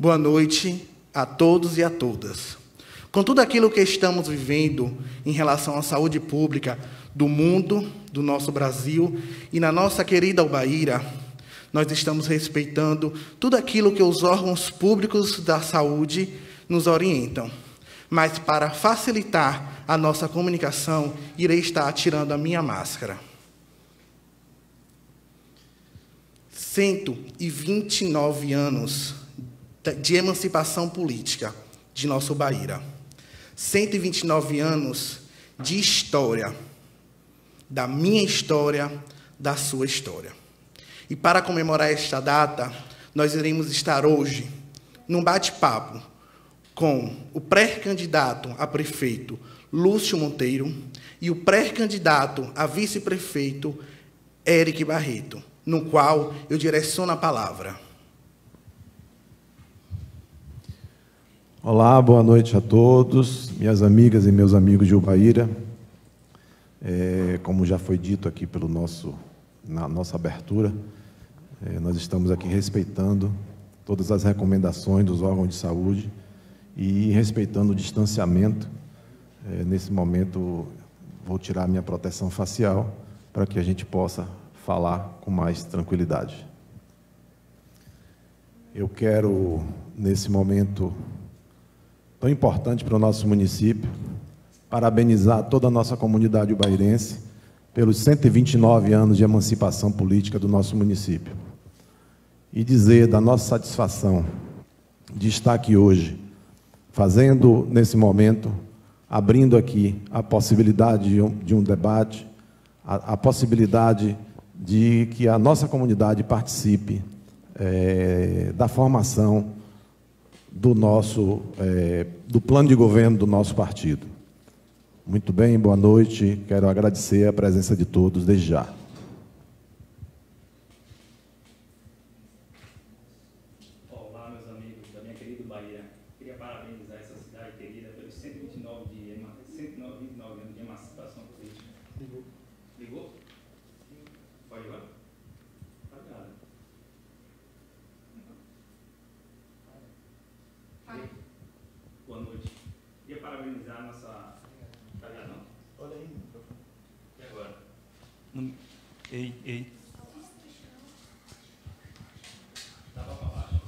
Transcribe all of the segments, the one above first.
Boa noite a todos e a todas. Com tudo aquilo que estamos vivendo em relação à saúde pública do mundo, do nosso Brasil e na nossa querida Ubaíra, nós estamos respeitando tudo aquilo que os órgãos públicos da saúde nos orientam. Mas, para facilitar a nossa comunicação, irei estar tirando a minha máscara. 129 anos de emancipação política de nossa Ubaíra. 129 anos de história, da minha história, da sua história. E para comemorar esta data, nós iremos estar hoje num bate-papo com o pré-candidato a prefeito Lúcio Monteiro e o pré-candidato a vice-prefeito Éric Barreto, no qual eu direciono a palavra. Olá, boa noite a todos, minhas amigas e meus amigos de Ubaíra. Como já foi dito aqui na nossa abertura, nós estamos aqui respeitando todas as recomendações dos órgãos de saúde e respeitando o distanciamento. Nesse momento, vou tirar minha proteção facial para que a gente possa falar com mais tranquilidade. Eu quero, nesse momento tão importante para o nosso município, parabenizar toda a nossa comunidade ubairense pelos 129 anos de emancipação política do nosso município. E dizer da nossa satisfação de estar aqui hoje, fazendo, nesse momento, abrindo aqui a possibilidade de um debate, a possibilidade de que a nossa comunidade participe da formação do plano de governo do nosso partido. Muito bem, boa noite. Quero agradecer a presença de todos desde já. Olá, meus amigos da minha querida Bahia. Queria parabenizar essa cidade querida pelos 129 anos de emancipação política. Ligou? Ligou? Pode ir lá? Obrigado. Boa noite. Queria parabenizar a nossa... Olha aí. E agora? Ei. Dá pra baixo.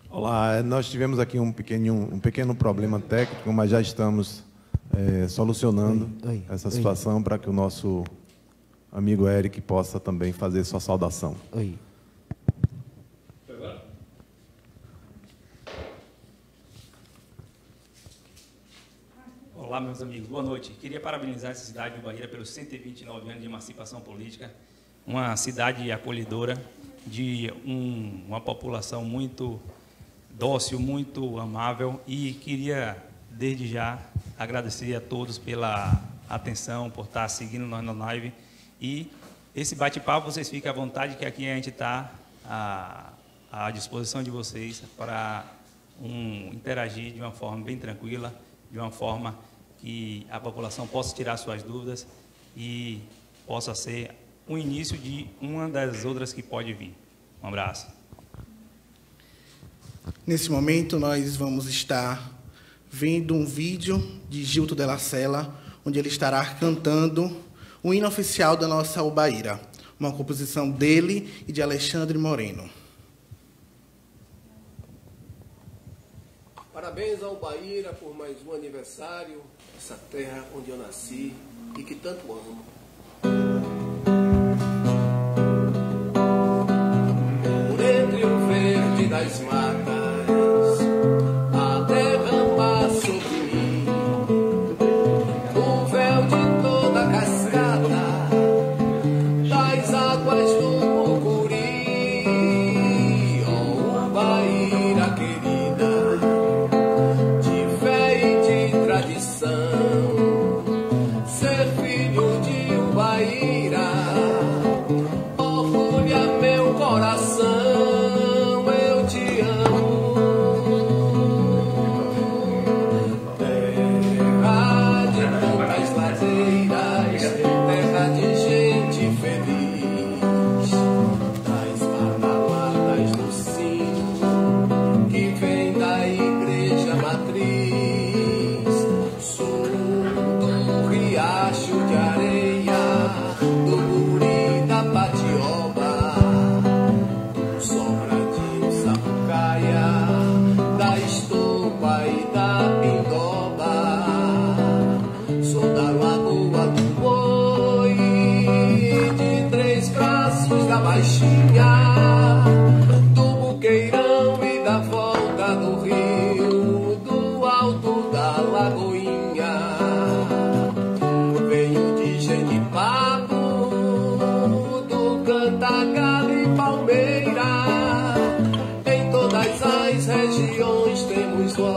Olá, nós tivemos aqui um pequeno problema técnico, mas já estamos solucionando essa situação para que o nosso amigo Éric possa também fazer sua saudação. Oi. Olá, meus amigos. Boa noite. Queria parabenizar essa cidade de Ubaíra pelos 129 anos de emancipação política. Uma cidade acolhedora, de uma população muito dócil, muito amável. E queria, desde já, agradecer a todos pela atenção, por estar seguindo nós na live. E esse bate-papo, vocês fiquem à vontade, que aqui a gente está à disposição de vocês para interagir de uma forma bem tranquila, de uma forma que a população possa tirar suas dúvidas e possa ser o início de uma das outras que pode vir. Um abraço. Nesse momento, nós vamos estar vendo um vídeo de Gilto Della Sella, onde ele estará cantando o hino oficial da nossa Ubaíra, uma composição dele e de Alexandre Moreno. Parabéns ao Ubaíra por mais um aniversário, essa terra onde eu nasci e que tanto amo. Por entre o verde das matas, a derramar sobre mim o véu de toda a cascata, das águas do Mucuri, ó Ubaíra querida, de fé e de tradição, ser filho de Ubaíra orgulha meu coração. Eu te amo.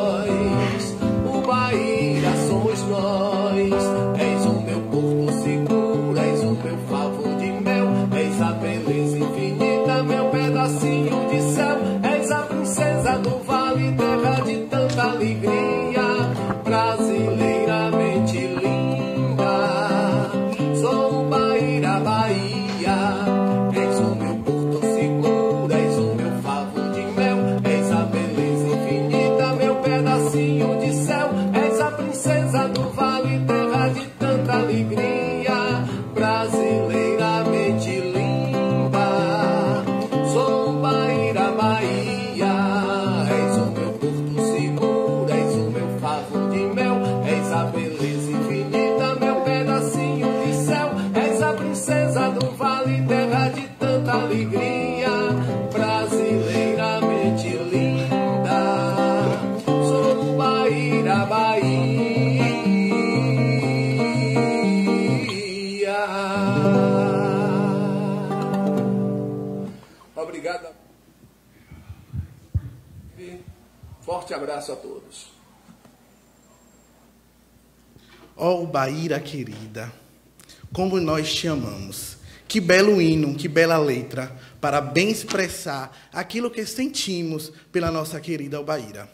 nós, o Bahia somos nós. És o meu porto seguro, és o meu favo de mel, és a beleza infinita, meu pedacinho de céu. És a princesa do vale, terra de tanta alegria, brasileiramente linda. Sou Bahia, Bahia. És o meu porto seguro, és o meu favo de mel, és a beleza infinita, meu pedacinho de céu. És a princesa do vale, terra de tanta alegria, brasileiramente linda. Sou Bahia, Bahia. És o meu porto seguro, és o meu favo de mel, és a beleza infinita, meu pedacinho de céu. És a princesa do vale, terra de tanta alegria, brasileiramente linda. Sou Bahia, Bahia. Obrigado. Forte abraço a todos. Ó Bahia querida, como nós te amamos. Que belo hino, que bela letra, para bem expressar aquilo que sentimos pela nossa querida Bahia.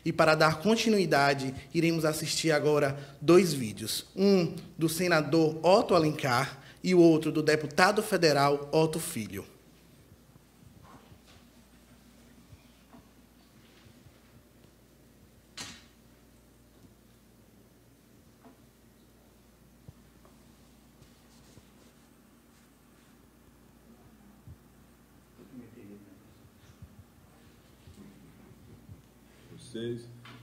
E para dar continuidade, iremos assistir agora 2 vídeos. Um do senador Otto Alencar e o outro do deputado federal Otto Filho.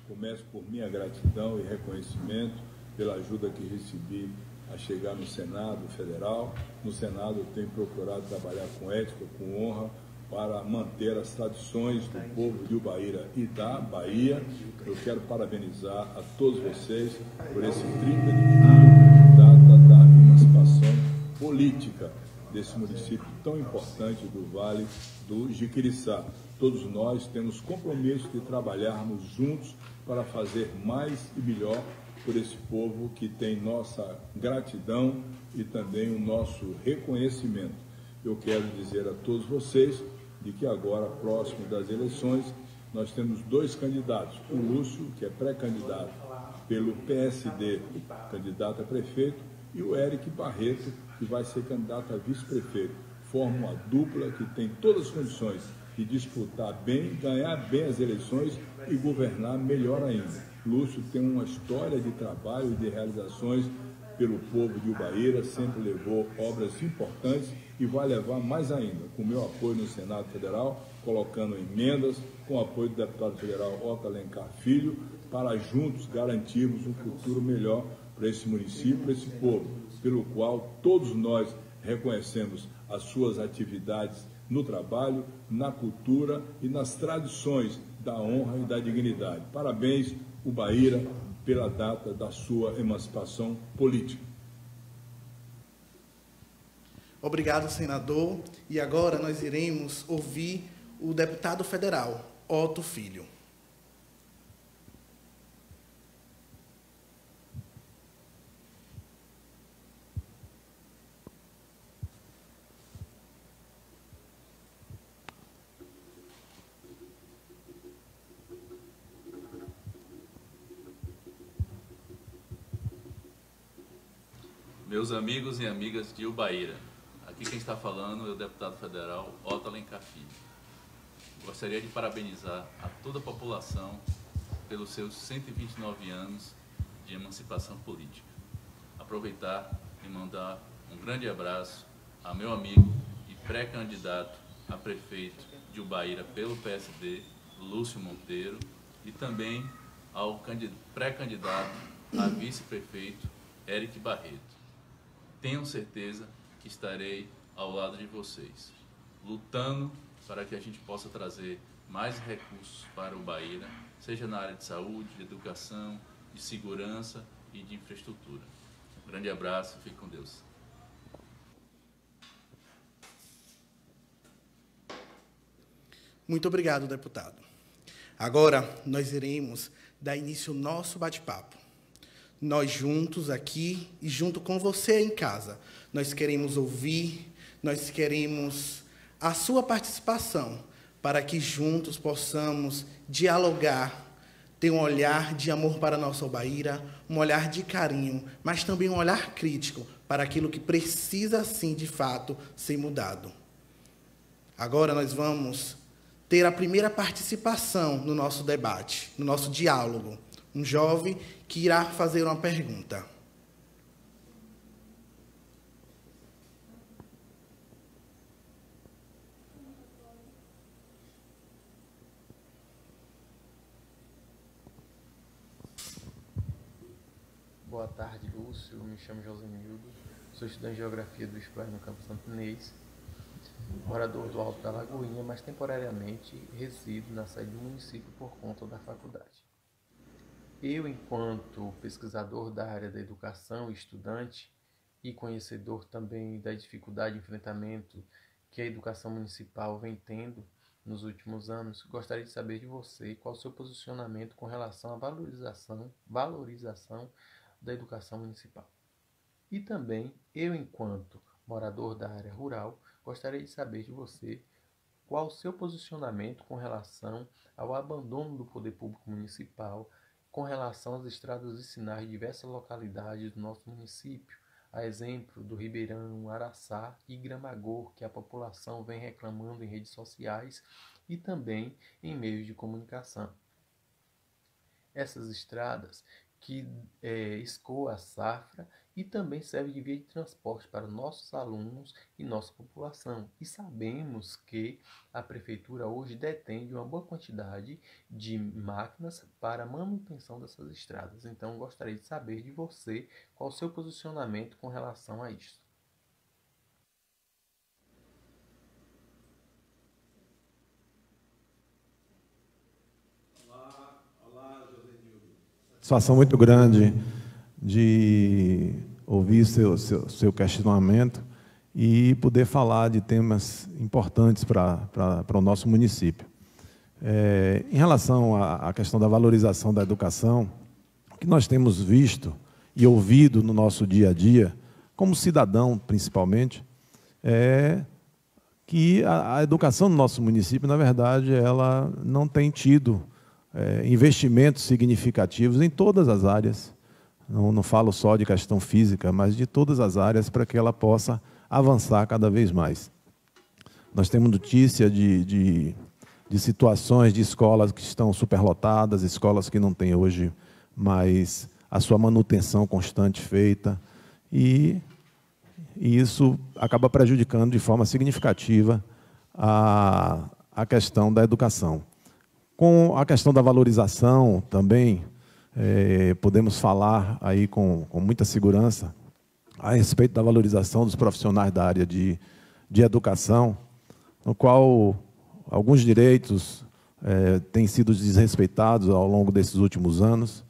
Começo por minha gratidão e reconhecimento pela ajuda que recebi a chegar no Senado Federal. No Senado eu tenho procurado trabalhar com ética, com honra, para manter as tradições do povo de Ubaíra e da Bahia. Eu quero parabenizar a todos vocês por esse 30 de julho, data da emancipação política desse município tão importante do Vale do Jiquiriçá. Todos nós temos compromisso de trabalharmos juntos para fazer mais e melhor por esse povo que tem nossa gratidão e também o nosso reconhecimento. Eu quero dizer a todos vocês de que agora, próximo das eleições, nós temos 2 candidatos. O Lúcio, que é pré-candidato pelo PSD, candidato a prefeito, e o Eric Barreto, que vai ser candidato a vice-prefeito. Forma uma dupla que tem todas as condições de disputar bem, ganhar bem as eleições e governar melhor ainda. Lúcio tem uma história de trabalho e de realizações pelo povo de Ubaíra, sempre levou obras importantes e vai levar mais ainda, com meu apoio no Senado Federal, colocando emendas, com o apoio do deputado federal Otto Alencar Filho, para juntos garantirmos um futuro melhor para esse município, para esse povo, pelo qual todos nós reconhecemos as suas atividades no trabalho, na cultura e nas tradições da honra e da dignidade. Parabéns, Ubaíra, pela data da sua emancipação política. Obrigado, senador. E agora nós iremos ouvir o deputado federal, Otto Filho. Meus amigos e amigas de Ubaíra, aqui quem está falando é o deputado federal Otto Alencar Filho. Gostaria de parabenizar a toda a população pelos seus 129 anos de emancipação política. Aproveitar e mandar um grande abraço a meu amigo e pré-candidato a prefeito de Ubaíra pelo PSD, Lúcio Monteiro, e também ao pré-candidato a vice-prefeito, Eric Barreto. Tenham certeza que estarei ao lado de vocês, lutando para que a gente possa trazer mais recursos para Ubaíra, seja na área de saúde, de educação, de segurança e de infraestrutura. Um grande abraço, fique com Deus. Muito obrigado, deputado. Agora, nós iremos dar início ao nosso bate-papo. Nós juntos aqui e junto com você em casa, nós queremos ouvir, nós queremos a sua participação, para que juntos possamos dialogar, ter um olhar de amor para a nossa Ubaíra, um olhar de carinho, mas também um olhar crítico para aquilo que precisa, sim, de fato, ser mudado. Agora nós vamos ter a primeira participação no nosso debate, no nosso diálogo. Um jovem que irá fazer uma pergunta. Boa tarde, Lúcio. Me chamo Josenildo. Sou estudante de Geografia do IFPRAE no campus Santo Inês. Morador do Alto da Lagoinha, mas temporariamente resido na sede do município por conta da faculdade. Eu, enquanto pesquisador da área da educação, estudante e conhecedor também da dificuldade de enfrentamento que a educação municipal vem tendo nos últimos anos, gostaria de saber de você qual o seu posicionamento com relação à valorização da educação municipal. E também, eu, enquanto morador da área rural, gostaria de saber de você qual o seu posicionamento com relação ao abandono do poder público municipal, com relação às estradas vicinais de diversas localidades do nosso município, a exemplo do Ribeirão, Araçá e Gramagor, que a população vem reclamando em redes sociais e também em meios de comunicação. Essas estradas que escoam a safra e também serve de via de transporte para nossos alunos e nossa população. E sabemos que a Prefeitura hoje detém uma boa quantidade de máquinas para a manutenção dessas estradas. Então, gostaria de saber de você qual o seu posicionamento com relação a isso. Olá, Josenildo. Satisfação muito grande de ouvir seu questionamento e poder falar de temas importantes para o nosso município. Em relação à questão da valorização da educação, o que nós temos visto e ouvido no nosso dia a dia, como cidadão principalmente, é que a educação no nosso município, na verdade, ela não tem tido investimentos significativos em todas as áreas. Não falo só de questão física, mas de todas as áreas para que ela possa avançar cada vez mais. Nós temos notícia de situações de escolas que estão superlotadas, escolas que não têm hoje mais a sua manutenção constante feita, e isso acaba prejudicando de forma significativa a questão da educação. Com a questão da valorização também, podemos falar aí com muita segurança a respeito da valorização dos profissionais da área de educação, no qual alguns direitos têm sido desrespeitados ao longo desses últimos anos,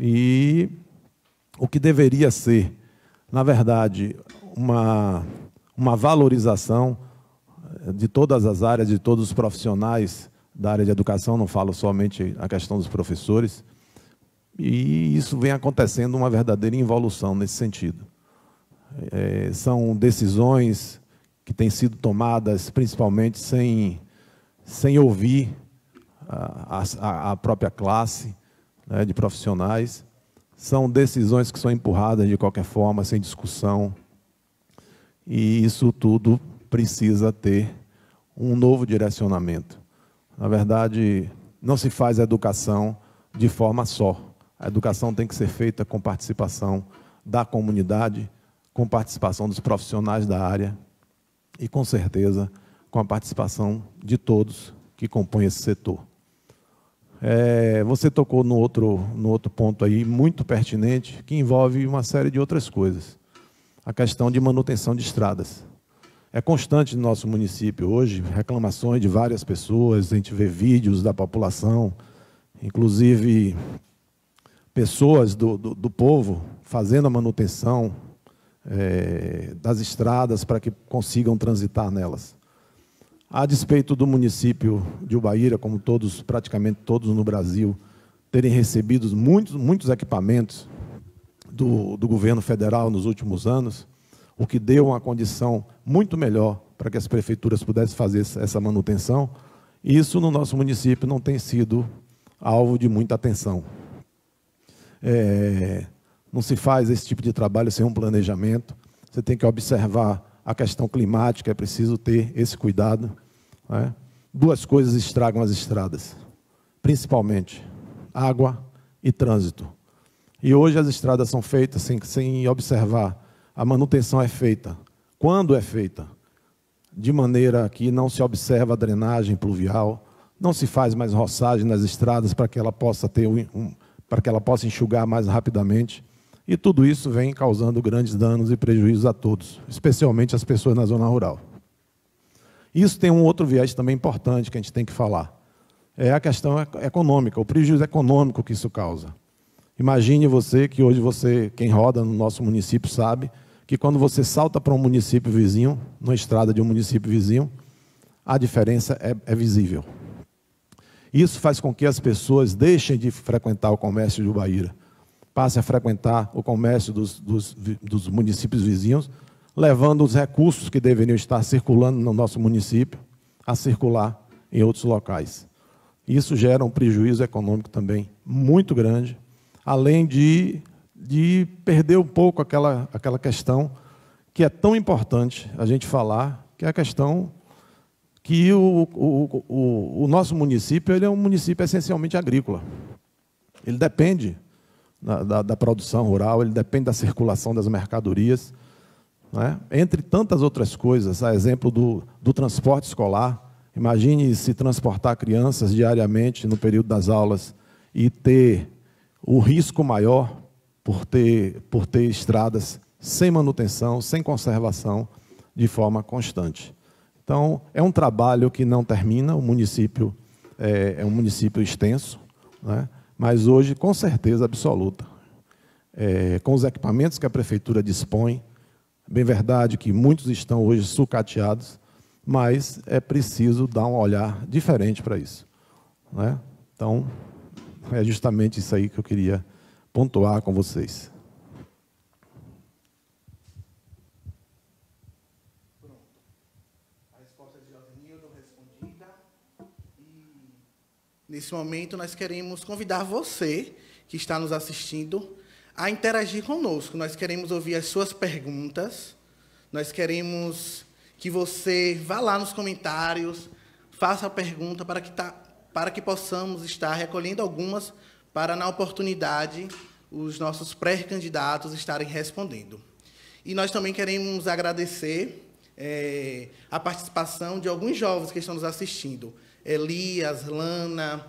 e o que deveria ser, na verdade, uma valorização de todas as áreas, de todos os profissionais da área de educação, não falo somente a questão dos professores, e isso vem acontecendo uma verdadeira involução nesse sentido. São decisões que têm sido tomadas principalmente sem ouvir a própria classe, né, de profissionais. São decisões que são empurradas de qualquer forma, sem discussão, e isso tudo precisa ter um novo direcionamento. Na verdade, não se faz a educação de forma só. A educação tem que ser feita com participação da comunidade, com participação dos profissionais da área e, com certeza, com a participação de todos que compõem esse setor. Você tocou no outro ponto aí muito pertinente, que envolve uma série de outras coisas. A questão de manutenção de estradas. É constante no nosso município hoje, reclamações de várias pessoas, a gente vê vídeos da população, inclusive pessoas do povo fazendo a manutenção das estradas para que consigam transitar nelas. A despeito do município de Ubaíra, como todos, praticamente todos no Brasil, terem recebido muitos equipamentos do governo federal nos últimos anos, o que deu uma condição muito melhor para que as prefeituras pudessem fazer essa manutenção, isso no nosso município não tem sido alvo de muita atenção. Não se faz esse tipo de trabalho sem um planejamento, você tem que observar a questão climática, é preciso ter esse cuidado. Né? Duas coisas estragam as estradas, principalmente água e trânsito. E hoje as estradas são feitas sem observar. A manutenção é feita. Quando é feita? De maneira que não se observa a drenagem pluvial, não se faz mais roçagem nas estradas para que ela possa ter para que ela possa enxugar mais rapidamente. E tudo isso vem causando grandes danos e prejuízos a todos, especialmente as pessoas na zona rural. Isso tem um outro viés também importante que a gente tem que falar. É a questão econômica, o prejuízo econômico que isso causa. Imagine você que hoje quem roda no nosso município sabe que quando você salta para um município vizinho, numa estrada de um município vizinho, a diferença é visível. Isso faz com que as pessoas deixem de frequentar o comércio de Ubaíra, passem a frequentar o comércio dos municípios vizinhos, levando os recursos que deveriam estar circulando no nosso município a circular em outros locais. Isso gera um prejuízo econômico também muito grande, além de perder um pouco aquela questão que é tão importante a gente falar, que é a questão que o nosso município ele é um município essencialmente agrícola. Ele depende da produção rural, ele depende da circulação das mercadorias, né? Entre tantas outras coisas, a exemplo do transporte escolar. Imagine se transportar crianças diariamente no período das aulas e ter o risco maior por ter estradas sem manutenção, sem conservação, de forma constante. Então, é um trabalho que não termina, o município é um município extenso, né? Mas hoje, com certeza absoluta, com os equipamentos que a prefeitura dispõe, bem verdade que muitos estão hoje sucateados, mas é preciso dar um olhar diferente para isso, né? Então, é justamente isso aí que eu queria pontuar com vocês. Pronto. A resposta de Josenildo respondida. E nesse momento nós queremos convidar você que está nos assistindo a interagir conosco. Nós queremos ouvir as suas perguntas. Nós queremos que você vá lá nos comentários, faça a pergunta para que possamos estar recolhendo algumas para, na oportunidade, os nossos pré-candidatos estarem respondendo. E nós também queremos agradecer a participação de alguns jovens que estão nos assistindo. Elias, Lana,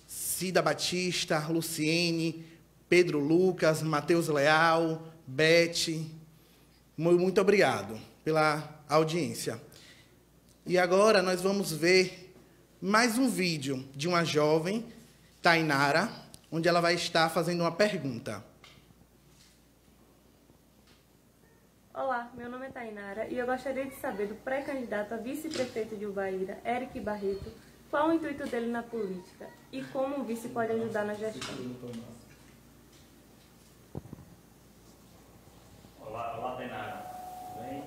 Cida Batista, Luciene, Pedro Lucas, Matheus Leal, Beth. Muito obrigado pela audiência. E agora nós vamos ver mais um vídeo de uma jovem, Tainara, onde ela vai estar fazendo uma pergunta. Olá, meu nome é Tainara e eu gostaria de saber do pré-candidato a vice-prefeito de Ubaíra, Eric Barreto, qual o intuito dele na política e como o vice pode ajudar na gestão. Olá, Tainara. Tudo bem?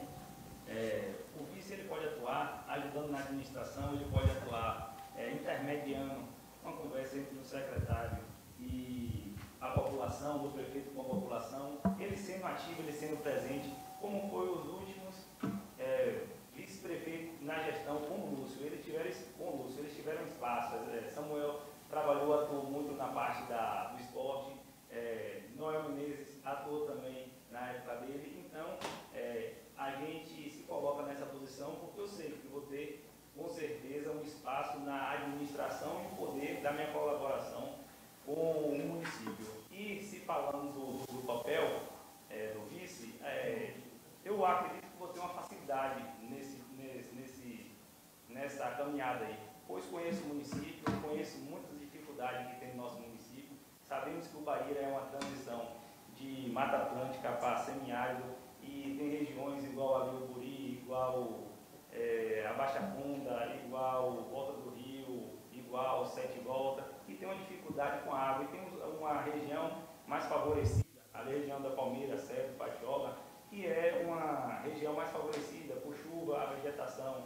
O vice ele pode atuar ajudando na administração, ele pode atuar intermediando uma conversa entre o secretário e a população, o prefeito com a população, ele sendo ativo, ele sendo presente, como foi os últimos vice-prefeitos na gestão com o Lúcio. Eles tiveram espaço. Samuel atuou muito na parte do esporte, Noel Menezes atuou também na época dele. Então, a gente se coloca nessa posição porque eu sei que vou ter, com certeza, um espaço na administração e o poder da minha colaboração com o município. E se falamos do papel do vice, eu acredito que vou ter uma facilidade nessa caminhada aí, pois conheço o município, conheço muitas dificuldades que tem no nosso município. Sabemos que o Ubaíra é uma transição de Mata Atlântica para semiárido e tem regiões igual a Bioburi, igual a Baixa Funda, igual Volta do Rio, igual Sete Volta, que tem uma dificuldade com a água. E tem uma região mais favorecida, a região da Palmeira, Serra, Patioga, que é uma região mais favorecida por chuva, a vegetação,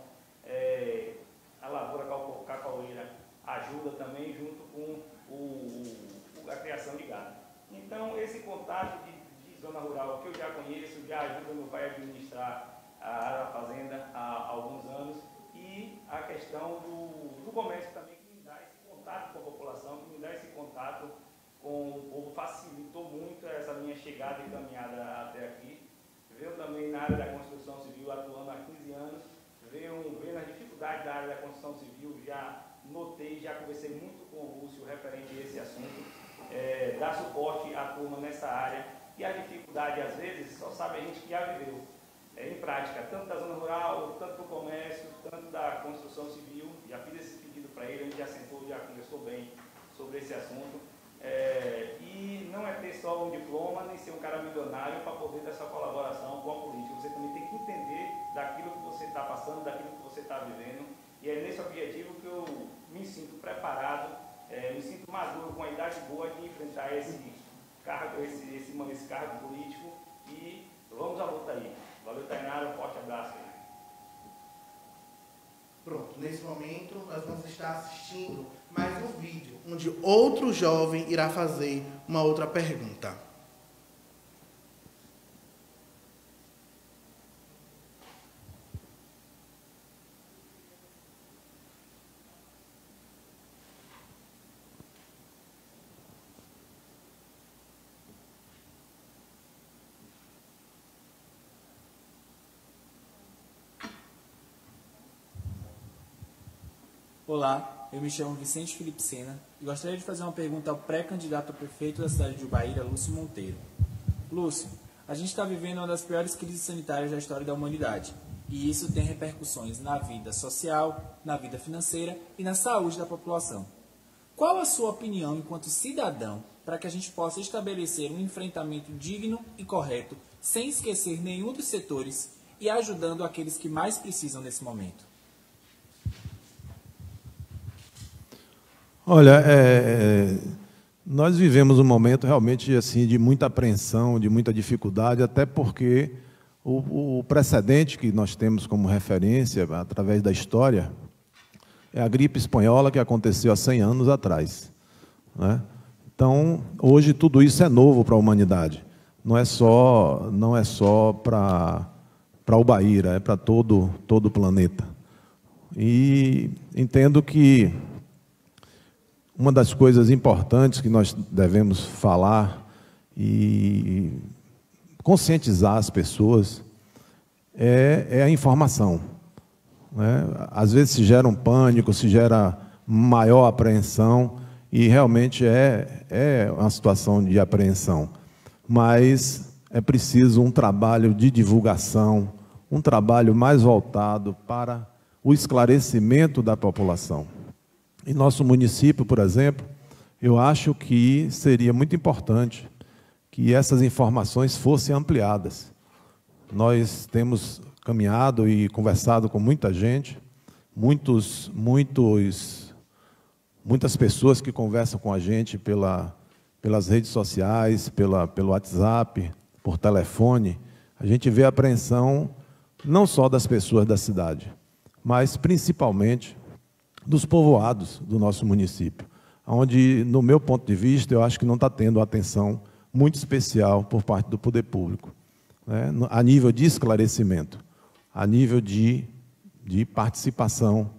a lavoura cacaueira ajuda também junto com a criação de gado. Então, esse contato de zona rural que eu já conheço, já ajuda meu pai a administrar a área da fazenda há alguns anos, e a questão do comércio também, que me dá esse contato com a população, que me dá esse contato com o povo, facilitou muito essa minha chegada e caminhada até aqui. Veio também na área da construção civil, atuando há 15 anos, vendo as dificuldades da área da construção civil, já notei, já conversei muito com o Lúcio referente a esse assunto, dar suporte à turma nessa área, e a dificuldade, às vezes, só sabe a gente que já viveu, em prática, tanto da zona rural, tanto do comércio, tanto da construção civil. Já fiz esse pedido para ele, a gente já sentou, já conversou bem sobre esse assunto. E não é ter só um diploma, nem ser um cara milionário para poder dar essa colaboração com a política. Você também tem que entender daquilo que você está passando, daquilo que você está vivendo. E é nesse objetivo que eu me sinto preparado, me sinto maduro, com a idade boa de enfrentar esse cargo político, e vamos à luta aí. Valeu, Tainara, um forte abraço aí. Pronto, nesse momento nós vamos estar assistindo mais um vídeo, onde outro jovem irá fazer uma outra pergunta. Olá, eu me chamo Vicente Felipe Sena e gostaria de fazer uma pergunta ao pré-candidato a prefeito da cidade de Ubaíra, Lúcio Monteiro. Lúcio, a gente está vivendo uma das piores crises sanitárias da história da humanidade, e isso tem repercussões na vida social, na vida financeira e na saúde da população. Qual a sua opinião enquanto cidadão para que a gente possa estabelecer um enfrentamento digno e correto, sem esquecer nenhum dos setores e ajudando aqueles que mais precisam nesse momento? Olha, nós vivemos um momento realmente assim de muita apreensão, de muita dificuldade, até porque o precedente que nós temos como referência, através da história, é a gripe espanhola, que aconteceu há 100 anos atrás, né? Então, hoje tudo isso é novo para a humanidade. Não é só para Ubaíra, é para todo o planeta. E entendo que uma das coisas importantes que nós devemos falar e conscientizar as pessoas é a informação, né? Às vezes se gera um pânico, se gera maior apreensão, e realmente é uma situação de apreensão. Mas é preciso um trabalho de divulgação, um trabalho mais voltado para o esclarecimento da população. Em nosso município, por exemplo, eu acho que seria muito importante que essas informações fossem ampliadas. Nós temos caminhado e conversado com muita gente, muitas pessoas que conversam com a gente pelas redes sociais, pelo WhatsApp, por telefone. A gente vê a apreensão não só das pessoas da cidade, mas principalmente dos povoados do nosso município, onde, no meu ponto de vista, eu acho que não está tendo atenção muito especial por parte do poder público, né? A nível de esclarecimento, a nível de participação,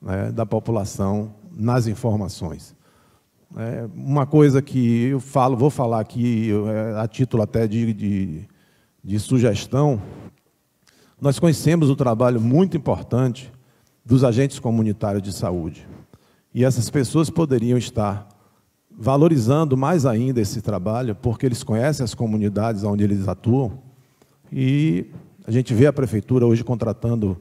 né, da população nas informações. Uma coisa que eu vou falar aqui, a título até de sugestão, nós conhecemos o trabalho muito importante dos agentes comunitários de saúde. E essas pessoas poderiam estar valorizando mais ainda esse trabalho, porque eles conhecem as comunidades onde eles atuam, e a gente vê a prefeitura hoje contratando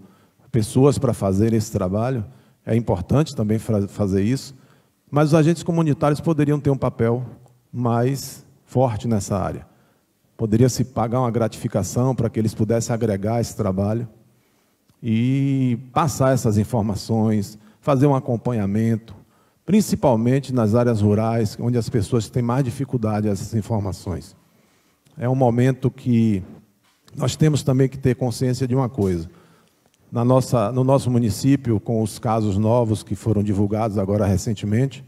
pessoas para fazer esse trabalho. É importante também fazer isso, mas os agentes comunitários poderiam ter um papel mais forte nessa área. Poderia se pagar uma gratificação para que eles pudessem agregar esse trabalho. e passar essas informações, fazer um acompanhamento, principalmente nas áreas rurais, onde as pessoas têm mais dificuldade a essas informações. É um momento que nós temos também que ter consciência de uma coisa. No nosso município, com os casos novos que foram divulgados agora recentemente,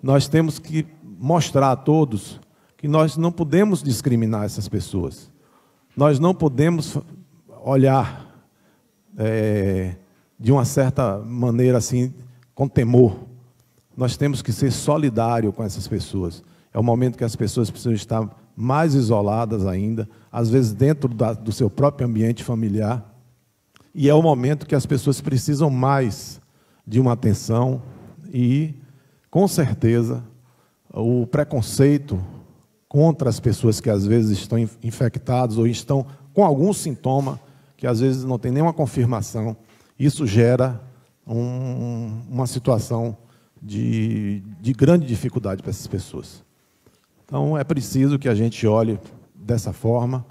nós temos que mostrar a todos que nós não podemos discriminar essas pessoas. Nós não podemos olhar de uma certa maneira assim, com temor. Nós temos que ser solidários com essas pessoas. É o momento que as pessoas precisam estar mais isoladas ainda, às vezes dentro do seu próprio ambiente familiar. E é o momento que as pessoas precisam mais de uma atenção e, com certeza, o preconceito contra as pessoas que às vezes estão infectadas ou estão com algum sintoma que às vezes não tem nenhuma confirmação, isso gera uma situação de grande dificuldade para essas pessoas. Então, é preciso que a gente olhe dessa forma,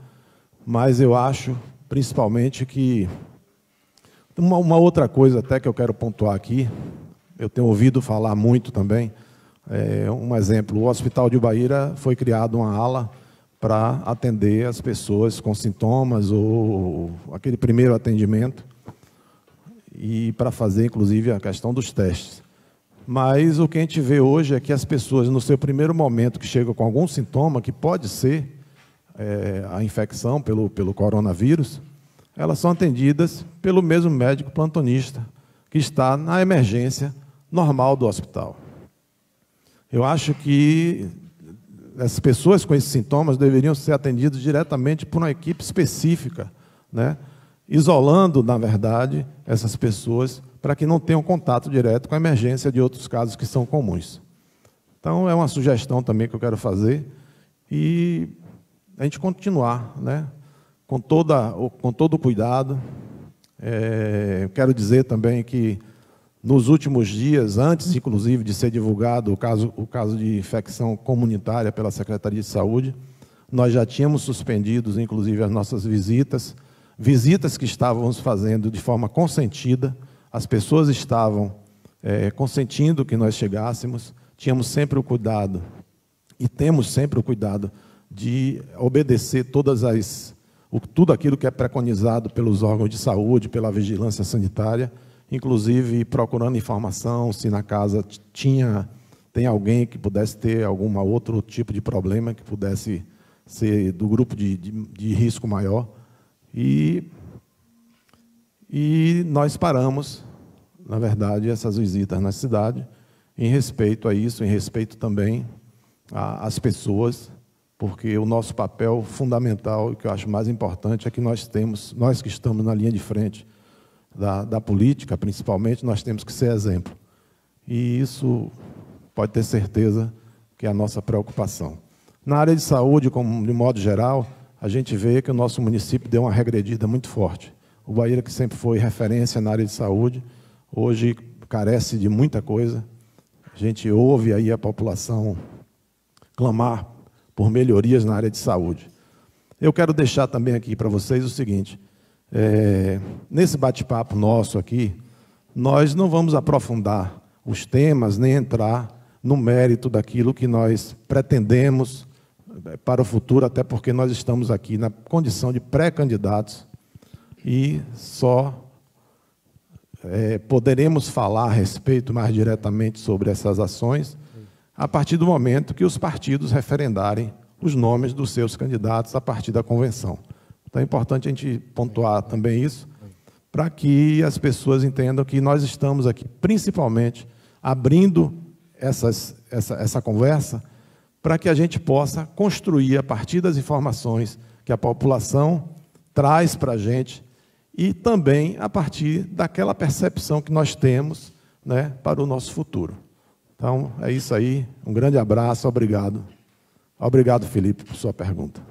mas eu acho, principalmente, que uma outra coisa até que eu quero pontuar aqui, eu tenho ouvido falar muito também, um exemplo, o Hospital de Ubaíra foi criado uma ala para atender as pessoas com sintomas ou aquele primeiro atendimento e para fazer, inclusive, a questão dos testes. Mas o que a gente vê hoje é que as pessoas, no seu primeiro momento, que chegam com algum sintoma, que pode ser a infecção pelo coronavírus, elas são atendidas pelo mesmo médico plantonista, que está na emergência normal do hospital. Eu acho que as pessoas com esses sintomas deveriam ser atendidas diretamente por uma equipe específica, né? Isolando, na verdade, essas pessoas para que não tenham contato direto com a emergência de outros casos que são comuns. Então, é uma sugestão também que eu quero fazer e a gente continuar, né? Com todo o cuidado. Eu quero dizer também que, nos últimos dias, antes, inclusive, de ser divulgado o caso de infecção comunitária pela Secretaria de Saúde, nós já tínhamos suspendido, inclusive, as nossas visitas que estávamos fazendo de forma consentida, as pessoas estavam consentindo que nós chegássemos, tínhamos sempre o cuidado, e temos sempre o cuidado, de obedecer tudo aquilo que é preconizado pelos órgãos de saúde, pela vigilância sanitária, inclusive procurando informação se na casa tem alguém que pudesse ter algum outro tipo de problema, que pudesse ser do grupo de risco maior. E nós paramos, na verdade, essas visitas na cidade, em respeito a isso, em respeito também às pessoas, porque o nosso papel fundamental, e que eu acho mais importante, é que nós que estamos na linha de frente da política, principalmente, nós temos que ser exemplo. E isso pode ter certeza que é a nossa preocupação. Na área de saúde, de modo geral, a gente vê que o nosso município deu uma regredida muito forte. O Ubaíra, que sempre foi referência na área de saúde, hoje carece de muita coisa. A gente ouve aí a população clamar por melhorias na área de saúde. Eu quero deixar também aqui para vocês o seguinte, nesse bate-papo nosso aqui, nós não vamos aprofundar os temas, nem entrar no mérito daquilo que nós pretendemos para o futuro, até porque nós estamos aqui na condição de pré-candidatos e só poderemos falar a respeito mais diretamente sobre essas ações a partir do momento que os partidos referendarem os nomes dos seus candidatos a partir da convenção. Então é importante a gente pontuar também isso, para que as pessoas entendam que nós estamos aqui, principalmente, abrindo essa conversa, para que a gente possa construir, a partir das informações que a população traz para a gente, e também a partir daquela percepção que nós temos, né, para o nosso futuro. Então, é isso aí. Um grande abraço, obrigado. Obrigado, Felipe, por sua pergunta.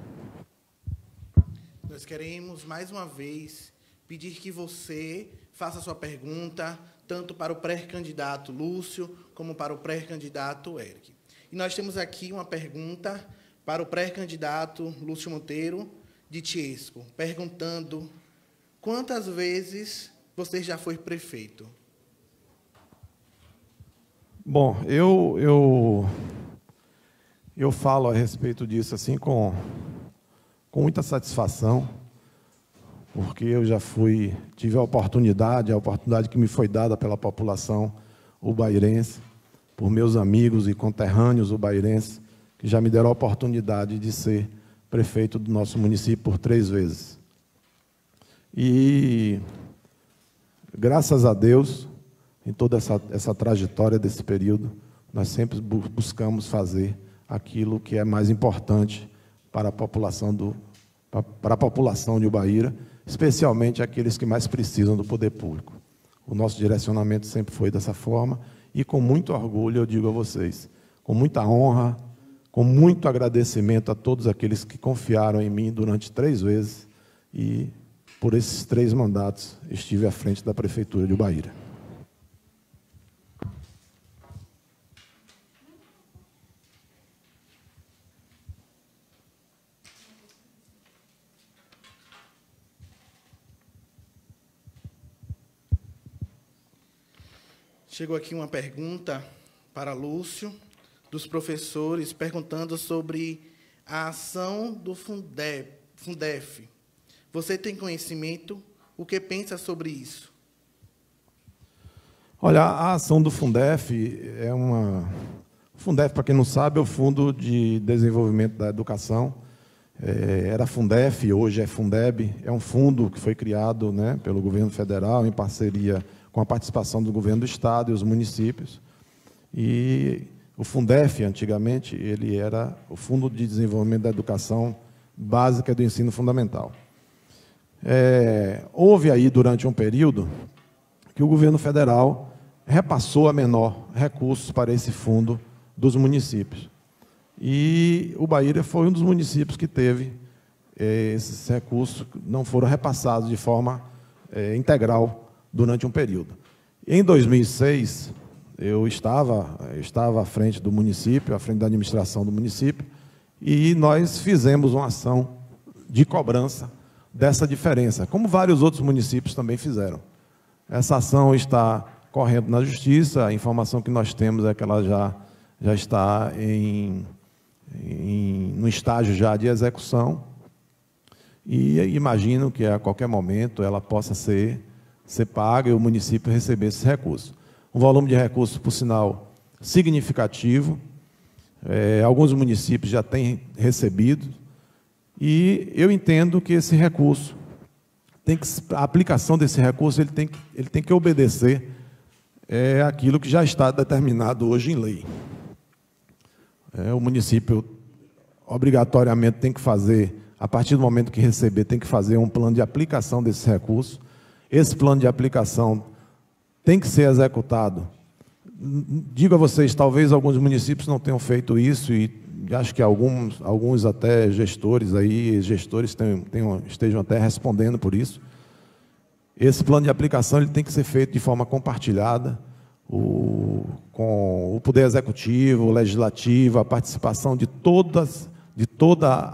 Nós queremos, mais uma vez, pedir que você faça a sua pergunta, tanto para o pré-candidato Lúcio, como para o pré-candidato Eric. E nós temos aqui uma pergunta para o pré-candidato Lúcio Monteiro, de Tiesco, perguntando quantas vezes você já foi prefeito? Bom, eu falo a respeito disso assim com muita satisfação, porque eu já tive a oportunidade que me foi dada pela população ubairense, por meus amigos e conterrâneos ubairenses, que já me deram a oportunidade de ser prefeito do nosso município por 3 vezes. E, graças a Deus, em toda essa trajetória desse período, nós sempre buscamos fazer aquilo que é mais importante para a população de Ubaíra, especialmente aqueles que mais precisam do poder público. O nosso direcionamento sempre foi dessa forma, e com muito orgulho eu digo a vocês, com muita honra, com muito agradecimento a todos aqueles que confiaram em mim durante 3 vezes, e por esses 3 mandatos estive à frente da Prefeitura de Ubaíra. Chegou aqui uma pergunta para Lúcio, dos professores, perguntando sobre a ação do Fundef. Você tem conhecimento? O que pensa sobre isso? Olha, a ação do Fundef O Fundef, para quem não sabe, é o Fundo de Desenvolvimento da Educação. Era Fundef, hoje é Fundeb. É um fundo que foi criado, né, pelo governo federal, em parceria com a participação do governo do Estado e os municípios. E o Fundef, antigamente, ele era o Fundo de Desenvolvimento da Educação Básica e do Ensino Fundamental. Houve aí, durante um período, que o governo federal repassou a menor recursos para esse fundo dos municípios. E Ubaíra foi um dos municípios que teve esses recursos, não foram repassados de forma integral durante um período. Em 2006, eu estava à frente do município, à frente da administração do município, e nós fizemos uma ação de cobrança dessa diferença, como vários outros municípios também fizeram. Essa ação está correndo na Justiça, a informação que nós temos é que ela já está no estágio já de execução, e imagino que a qualquer momento ela possa ser paga e o município receber esses recursos. Um volume de recursos, por sinal, significativo. Alguns municípios já têm recebido, e eu entendo que esse recurso, a aplicação desse recurso, ele tem que obedecer aquilo que já está determinado hoje em lei. O município, obrigatoriamente, tem que fazer, a partir do momento que receber, tem que fazer um plano de aplicação desses recursos. Esse plano de aplicação tem que ser executado. Digo a vocês, talvez alguns municípios não tenham feito isso, e acho que alguns até gestores estejam até respondendo por isso. Esse plano de aplicação ele tem que ser feito de forma compartilhada, com o Poder Executivo, o Legislativo, a participação de toda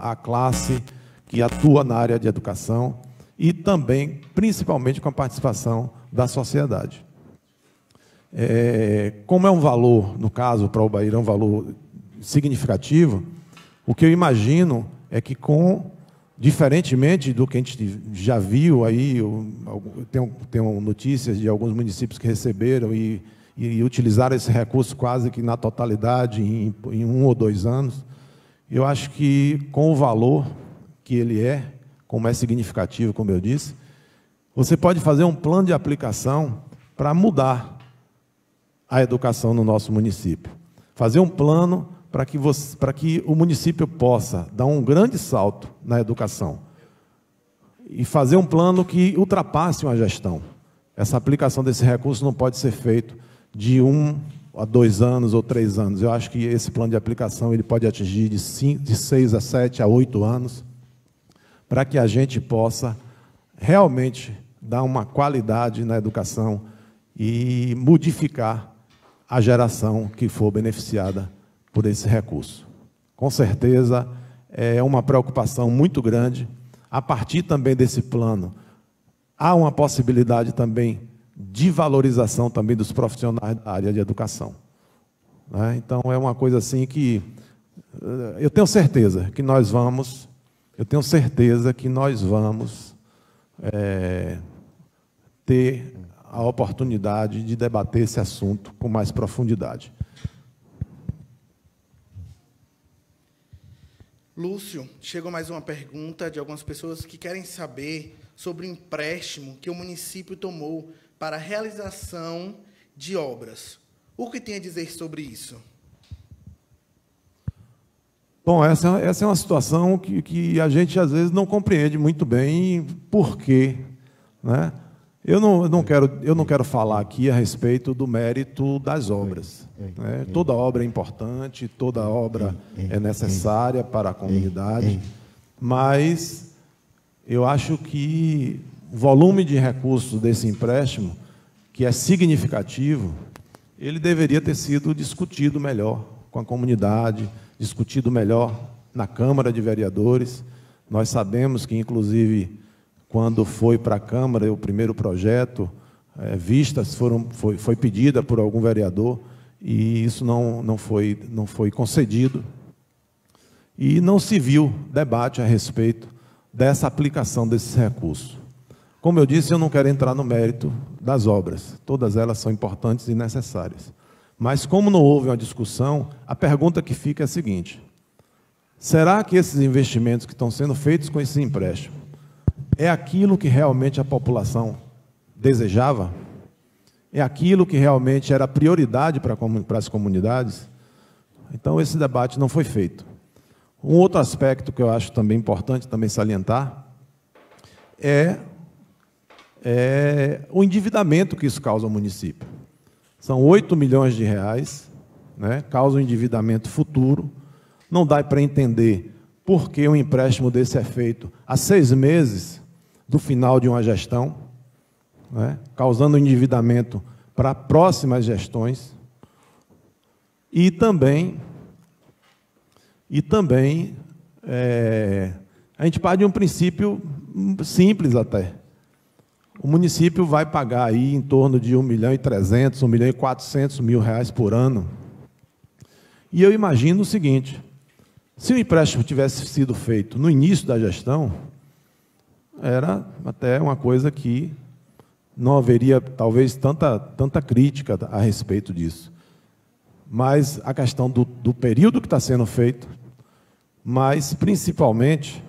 a classe que atua na área de educação, e também, principalmente, com a participação da sociedade. Como é um valor, no caso, para o Ubaíra, é um valor significativo, o que eu imagino é que, diferentemente do que a gente já viu aí, tenho notícias de alguns municípios que receberam e utilizaram esse recurso quase que na totalidade em 1 ou 2 anos, eu acho que, com o valor que ele como é significativo, como eu disse, você pode fazer um plano de aplicação para mudar a educação no nosso município. Fazer um plano para que o município possa dar um grande salto na educação. E fazer um plano que ultrapasse uma gestão. Essa aplicação desse recurso não pode ser feito de 1 a 2 anos ou 3 anos. Eu acho que esse plano de aplicação ele pode atingir de 6 a 7 a 8 anos, para que a gente possa realmente dar uma qualidade na educação e modificar a geração que for beneficiada por esse recurso. Com certeza, é uma preocupação muito grande. A partir também desse plano, há uma possibilidade também de valorização também dos profissionais da área de educação. Né? Então, é uma coisa assim que eu tenho certeza que nós vamos ter a oportunidade de debater esse assunto com mais profundidade. Lúcio, chegou mais uma pergunta de algumas pessoas que querem saber sobre o empréstimo que o município tomou para a realização de obras. O que tem a dizer sobre isso? Bom, essa é uma situação que a gente, às vezes, não compreende muito bem por quê, né? Eu não quero falar aqui a respeito do mérito das obras. Né? Toda obra é importante, toda obra é necessária para a comunidade, mas eu acho que o volume de recursos desse empréstimo, que é significativo, ele deveria ter sido discutido melhor com a comunidade, discutido melhor na Câmara de Vereadores. Nós sabemos que, inclusive, quando foi para a Câmara o primeiro projeto, vistas foi pedida por algum vereador, e isso não foi concedido. E não se viu debate a respeito dessa aplicação desses recursos. Como eu disse, eu não quero entrar no mérito das obras, todas elas são importantes e necessárias. Mas, como não houve uma discussão, a pergunta que fica é a seguinte: será que esses investimentos que estão sendo feitos com esse empréstimo é aquilo que realmente a população desejava? É aquilo que realmente era prioridade para as comunidades? Então, esse debate não foi feito. Um outro aspecto que eu acho também importante também salientar é o endividamento que isso causa ao município. São 8 milhões de reais, né, causa um endividamento futuro. Não dá para entender por que um empréstimo desse é feito a 6 meses do final de uma gestão, né, causando endividamento para próximas gestões. E também a gente parte de um princípio simples até. O município vai pagar aí em torno de R$ 1.300.000, R$ 1.400.000 por ano. E eu imagino o seguinte: se o empréstimo tivesse sido feito no início da gestão, era até uma coisa que não haveria, talvez, tanta crítica a respeito disso. Mas a questão do período que está sendo feito, mas, principalmente,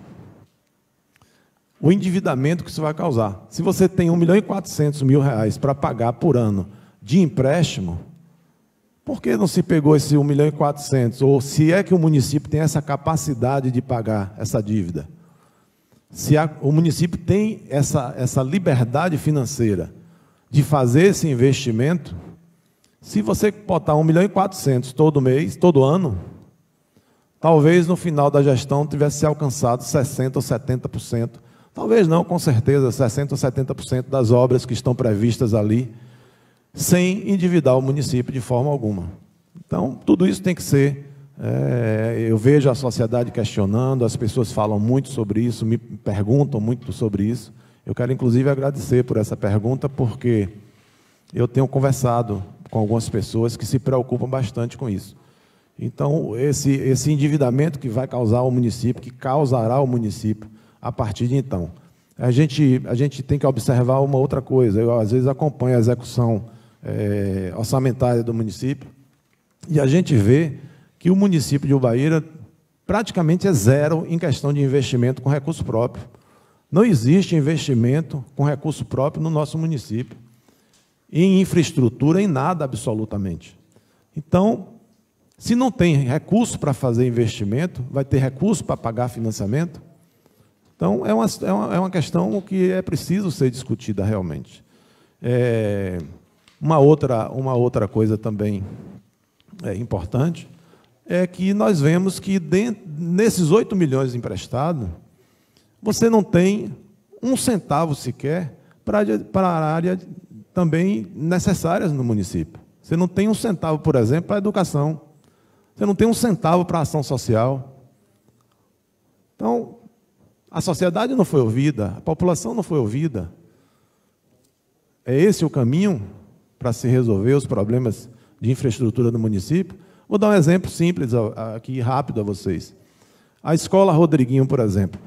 o endividamento que isso vai causar. Se você tem R$ 1.400.000 para pagar por ano de empréstimo, por que não se pegou esse 1.400.000? Ou se é que o município tem essa capacidade de pagar essa dívida? Se o município tem essa liberdade financeira de fazer esse investimento, se você botar 1.400.000 todo mês, todo ano, talvez no final da gestão tivesse alcançado 60% ou 70%. Talvez não, com certeza, 60% ou 70% das obras que estão previstas ali, sem endividar o município de forma alguma. Então, tudo isso tem que ser... eu vejo a sociedade questionando, as pessoas falam muito sobre isso, me perguntam muito sobre isso. Eu quero, inclusive, agradecer por essa pergunta, porque eu tenho conversado com algumas pessoas que se preocupam bastante com isso. Então, esse endividamento que vai causar ao município, que causará ao município a partir de então. A gente tem que observar uma outra coisa. Eu, às vezes, acompanho a execução orçamentária do município e a gente vê que o município de Ubaíra praticamente é zero em questão de investimento com recurso próprio. Não existe investimento com recurso próprio no nosso município. Em infraestrutura, em nada absolutamente. Então, se não tem recurso para fazer investimento, vai ter recurso para pagar financiamento? Então, é uma questão que é preciso ser discutida realmente. Uma outra coisa também importante é que nós vemos que nesses 8 milhões emprestados, você não tem um centavo sequer para a área também necessárias no município. Você não tem um centavo, por exemplo, para a educação. Você não tem um centavo para a ação social. Então, a sociedade não foi ouvida, a população não foi ouvida. É esse o caminho para se resolver os problemas de infraestrutura do município? Vou dar um exemplo simples aqui, rápido a vocês. A Escola Rodriguinho, por exemplo.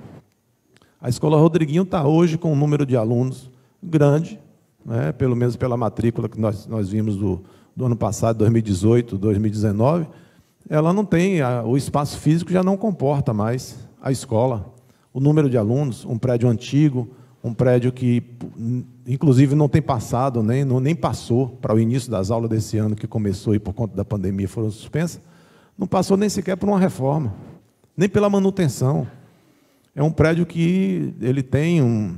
A Escola Rodriguinho está hoje com um número de alunos grande, né, pelo menos pela matrícula que nós vimos do ano passado, 2018, 2019, ela não tem, o espaço físico já não comporta mais a escola. O número de alunos, um prédio antigo, um prédio que, inclusive, não tem passado, nem passou para o início das aulas desse ano, que começou e, por conta da pandemia, foram suspensas, não passou nem sequer por uma reforma, nem pela manutenção. É um prédio que ele tem um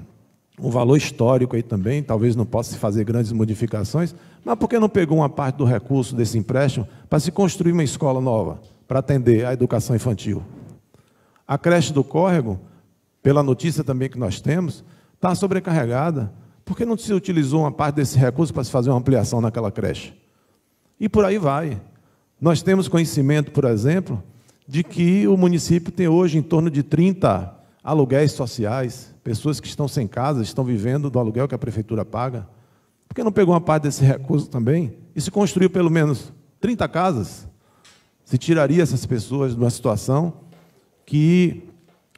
valor histórico aí também, talvez não possa se fazer grandes modificações, mas por que não pegou uma parte do recurso desse empréstimo para se construir uma escola nova, para atender a educação infantil? A creche do Córrego, pela notícia também que nós temos, está sobrecarregada. Por que não se utilizou uma parte desse recurso para se fazer uma ampliação naquela creche? E por aí vai. Nós temos conhecimento, por exemplo, de que o município tem hoje em torno de 30 aluguéis sociais, pessoas que estão sem casa, estão vivendo do aluguel que a prefeitura paga. Por que não pegou uma parte desse recurso também e se construiu pelo menos 30 casas? Se tiraria essas pessoas de uma situação que,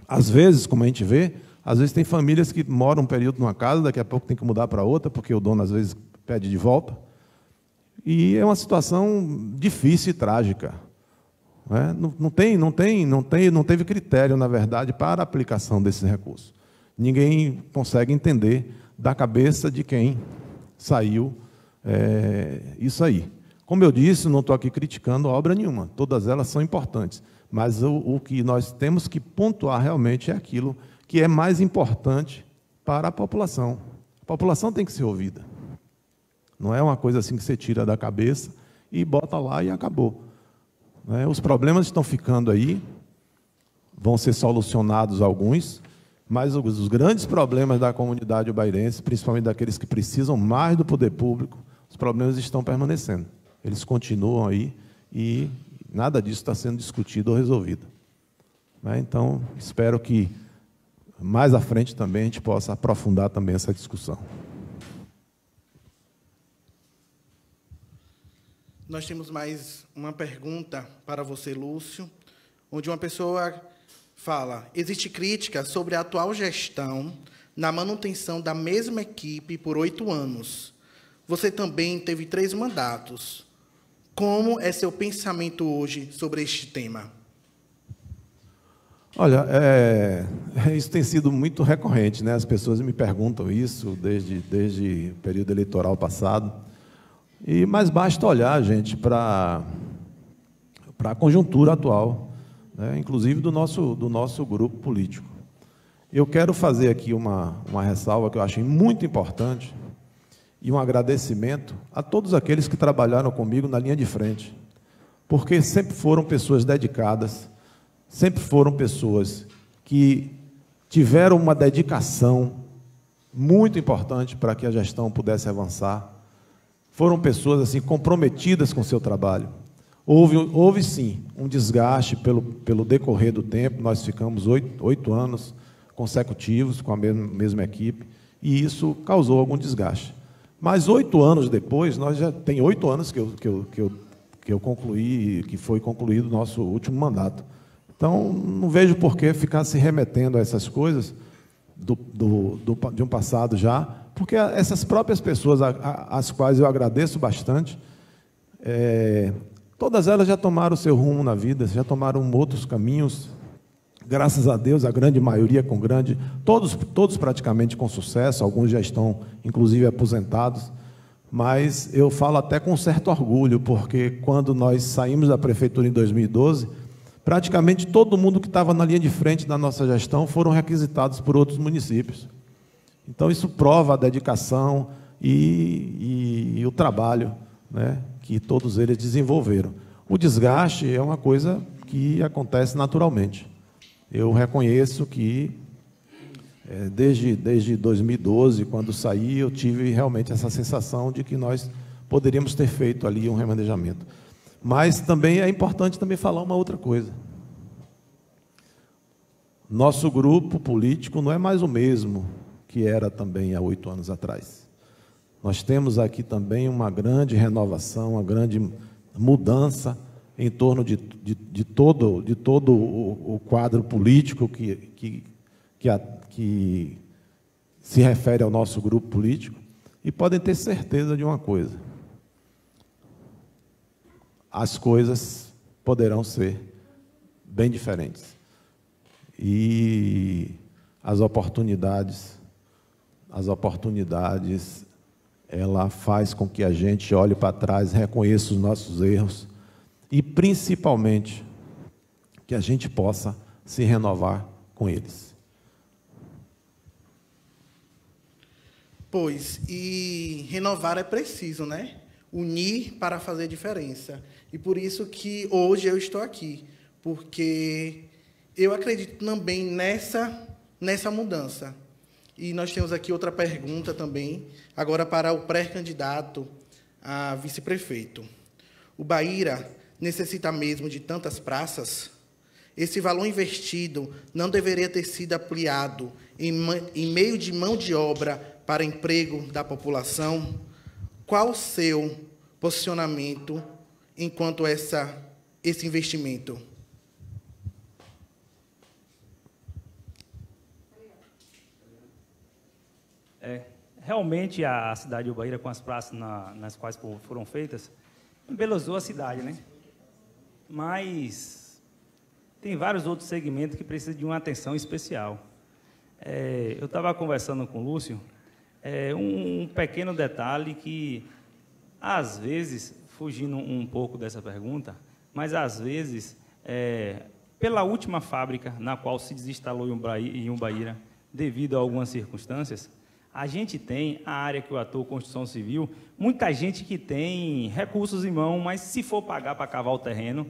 às vezes, como a gente vê, às vezes tem famílias que moram um período numa casa, daqui a pouco tem que mudar para outra, porque o dono, às vezes, pede de volta. E é uma situação difícil e trágica. Não teve critério, na verdade, para a aplicação desses recursos. Ninguém consegue entender da cabeça de quem saiu isso aí. Como eu disse, não estou aqui criticando obra nenhuma, todas elas são importantes, mas o que nós temos que pontuar realmente é aquilo que é mais importante para a população. A população tem que ser ouvida. Não é uma coisa assim que você tira da cabeça e bota lá e acabou. Os problemas estão ficando aí, vão ser solucionados alguns, mas os grandes problemas da comunidade ubairense, principalmente daqueles que precisam mais do poder público, os problemas estão permanecendo. Eles continuam aí e nada disso está sendo discutido ou resolvido. Então, espero que mais à frente também a gente possa aprofundar também essa discussão. Nós temos mais uma pergunta para você, Lúcio, onde uma pessoa fala: existe crítica sobre a atual gestão na manutenção da mesma equipe por 8 anos. Você também teve 3 mandatos. Como é seu pensamento hoje sobre este tema? Olha, isso tem sido muito recorrente, né? As pessoas me perguntam isso desde o período eleitoral passado. Mas basta olhar, gente, para a conjuntura atual, né? Inclusive do nosso grupo político. Eu quero fazer aqui uma ressalva que eu acho muito importante e um agradecimento a todos aqueles que trabalharam comigo na linha de frente, porque sempre foram pessoas dedicadas, sempre foram pessoas que tiveram uma dedicação muito importante para que a gestão pudesse avançar. Foram pessoas assim comprometidas com o seu trabalho. Houve sim um desgaste pelo decorrer do tempo. Nós ficamos 8 anos consecutivos com a mesma equipe e isso causou algum desgaste. Mas 8 anos depois, nós já tem 8 anos que eu concluí, que foi concluído o nosso último mandato. Então, não vejo por que ficar se remetendo a essas coisas de um passado já, porque essas próprias pessoas, às quais eu agradeço bastante, todas elas já tomaram o seu rumo na vida, já tomaram outros caminhos, graças a Deus, a grande maioria todos praticamente com sucesso, alguns já estão, inclusive, aposentados, mas eu falo até com certo orgulho, porque quando nós saímos da prefeitura em 2012, praticamente todo mundo que estava na linha de frente da nossa gestão foram requisitados por outros municípios. Então, isso prova a dedicação e o trabalho, né, que todos eles desenvolveram. O desgaste é uma coisa que acontece naturalmente. Eu reconheço que, desde 2012, quando saí, eu tive realmente essa sensação de que nós poderíamos ter feito ali um remanejamento. Mas também é importante também falar uma outra coisa. Nosso grupo político não é mais o mesmo que era também há 8 anos atrás. Nós temos aqui também uma grande renovação, uma grande mudança em torno de todo o quadro político que se refere ao nosso grupo político, e podem ter certeza de uma coisa: as coisas poderão ser bem diferentes. E as oportunidades, ela faz com que a gente olhe para trás, reconheça os nossos erros e, principalmente, que a gente possa se renovar com eles. Pois, e renovar é preciso, né? Unir para fazer diferença. E por isso que hoje eu estou aqui, porque eu acredito também nessa mudança. E nós temos aqui outra pergunta também, agora para o pré-candidato a vice-prefeito. O Baíra necessita mesmo de tantas praças? Esse valor investido não deveria ter sido ampliado em meio de mão de obra para emprego da população? Qual o seu posicionamento enquanto esse investimento? Realmente a cidade de Ubaíra, com as praças nas quais foram feitas, embelezou a cidade, né? Mas tem vários outros segmentos que precisam de uma atenção especial. Eu estava conversando com o Lúcio, um pequeno detalhe que, às vezes, fugindo um pouco dessa pergunta, mas, às vezes, pela última fábrica na qual se desinstalou em Ubaíra, devido a algumas circunstâncias, a gente tem a área que eu atuo, construção civil, muita gente que tem recursos em mão, mas se for pagar para cavar o terreno,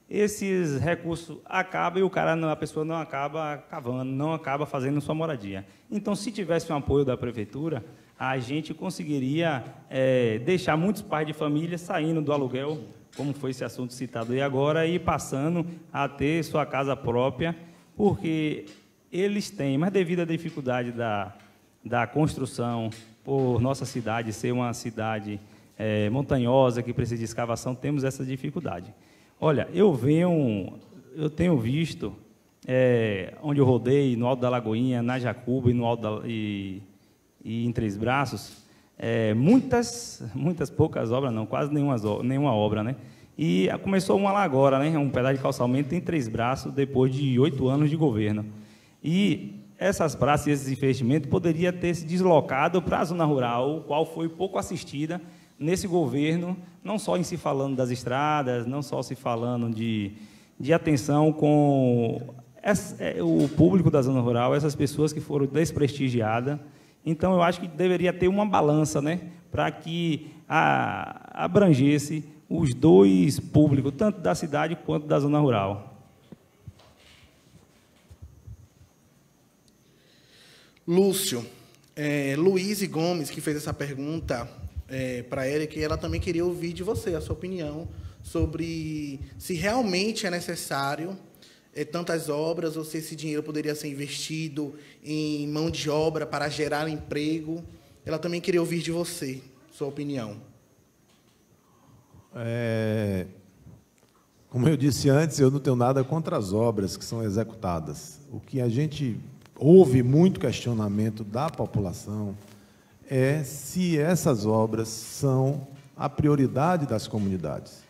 esses recursos acabam e a pessoa não acaba cavando, não acaba fazendo sua moradia. Então, se tivesse um apoio da prefeitura, a gente conseguiria deixar muitos pais de família saindo do aluguel, como foi esse assunto citado aí agora, e passando a ter sua casa própria, porque eles têm, mas devido à dificuldade da construção, por nossa cidade ser uma cidade montanhosa, que precisa de escavação, temos essa dificuldade. Olha, eu tenho visto, onde eu rodei, no Alto da Lagoinha, na Jacuba e em Três Braços, muitas poucas obras, não, quase nenhuma obra, né? E começou uma lá agora, né? Um pedaço de calçamento em Três Braços, depois de 8 anos de governo. E essas praças e esses investimentos poderiam ter se deslocado para a zona rural, qual foi pouco assistida nesse governo, não só em se falando das estradas, não só se falando de atenção com o público da zona rural, essas pessoas que foram desprestigiadas. Então, eu acho que deveria ter uma balança, né, para que abrangesse os dois públicos, tanto da cidade quanto da zona rural. Lúcio, Luiz Gomes, que fez essa pergunta para a Érica, ela também queria ouvir de você a sua opinião sobre se realmente é necessário tantas obras, ou se esse dinheiro poderia ser investido em mão de obra para gerar emprego. Ela também queria ouvir de você sua opinião. Como eu disse antes, eu não tenho nada contra as obras que são executadas. O que a gente houve muito questionamento da população é se essas obras são a prioridade das comunidades.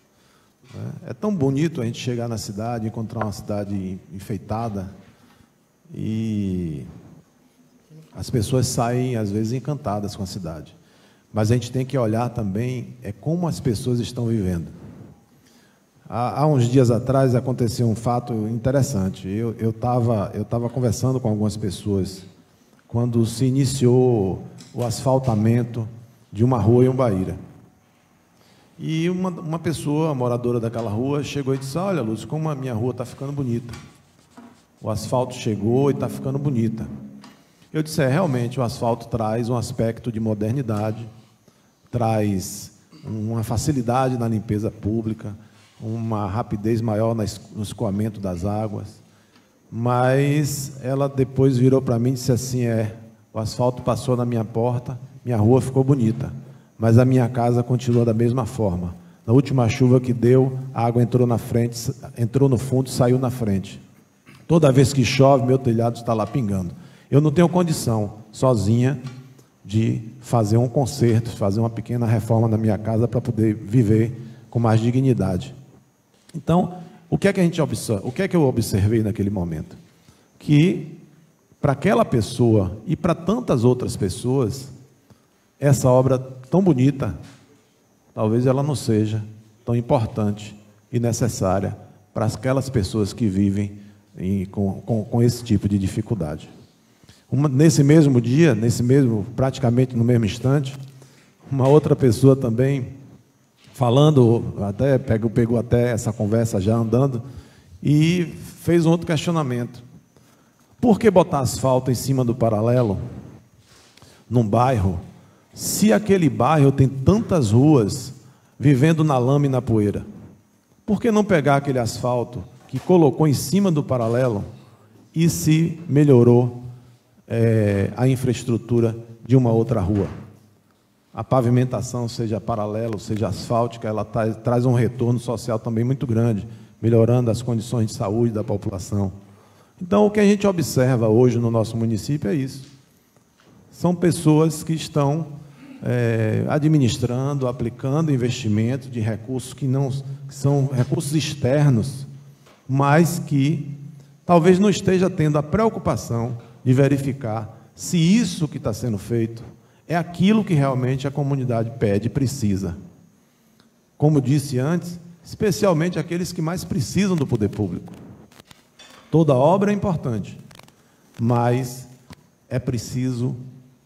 É tão bonito a gente chegar na cidade, encontrar uma cidade enfeitada, e as pessoas saem, às vezes, encantadas com a cidade. Mas a gente tem que olhar também como as pessoas estão vivendo. Há uns dias atrás aconteceu um fato interessante. Eu estava conversando com algumas pessoas quando se iniciou o asfaltamento de uma rua em Ubaíra. E uma pessoa, moradora daquela rua, chegou e disse: olha, Lúcio, como a minha rua está ficando bonita. O asfalto chegou e está ficando bonita. Eu disse: realmente, o asfalto traz um aspecto de modernidade, traz uma facilidade na limpeza pública, uma rapidez maior no escoamento das águas. Mas ela depois virou para mim e disse assim: o asfalto passou na minha porta, minha rua ficou bonita. mas a minha casa continua da mesma forma. Na última chuva que deu, a água entrou na frente, entrou no fundo e saiu na frente. Toda vez que chove, meu telhado está lá pingando. Eu não tenho condição, sozinha, de fazer um conserto, fazer uma pequena reforma na minha casa para poder viver com mais dignidade. Então, o que é que a gente observa? O que é que eu observei naquele momento? Que para aquela pessoa e para tantas outras pessoas, essa obra tão bonita, talvez ela não seja tão importante e necessária para aquelas pessoas que vivem com esse tipo de dificuldade. Nesse mesmo dia, praticamente no mesmo instante, uma outra pessoa também, falando, até pegou até essa conversa já andando, e fez um outro questionamento. Por que botar asfalto em cima do paralelo, num bairro, se aquele bairro tem tantas ruas vivendo na lama e na poeira? Por que não pegar aquele asfalto que colocou em cima do paralelo e se melhorou a infraestrutura de uma outra rua? A pavimentação, seja paralelo, seja asfáltica, ela traz um retorno social também muito grande, melhorando as condições de saúde da população. Então, o que a gente observa hoje no nosso município é isso. São pessoas que estão administrando, aplicando investimentos de recursos que são recursos externos, mas que talvez não esteja tendo a preocupação de verificar se isso que está sendo feito é aquilo que realmente a comunidade pede e precisa. Como disse antes, especialmente aqueles que mais precisam do poder público. Toda obra é importante, mas é preciso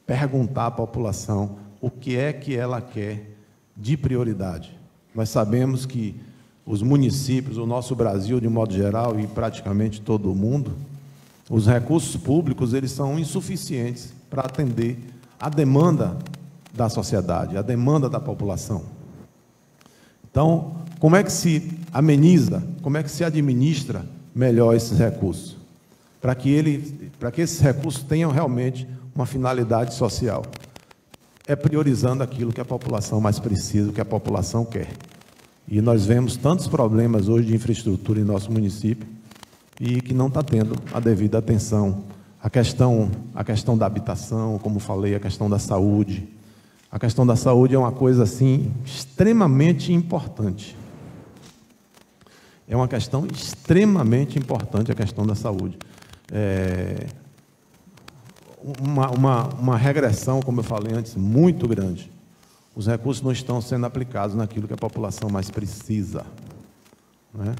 perguntar à população o que é que ela quer de prioridade. Nós sabemos que os municípios, o nosso Brasil de modo geral e praticamente todo o mundo, os recursos públicos eles são insuficientes para atender a demanda da sociedade, a demanda da população. Então, como é que se ameniza, como é que se administra melhor esses recursos? Para que esses recursos tenham realmente uma finalidade social. É priorizando aquilo que a população mais precisa, o que a população quer. E nós vemos tantos problemas hoje de infraestrutura em nosso município e que não está tendo a devida atenção. A questão da habitação, como falei, a questão da saúde. A questão da saúde é uma coisa assim extremamente importante. É uma questão extremamente importante a questão da saúde. Uma regressão, como eu falei antes, muito grande. Os recursos não estão sendo aplicados naquilo que a população mais precisa, né?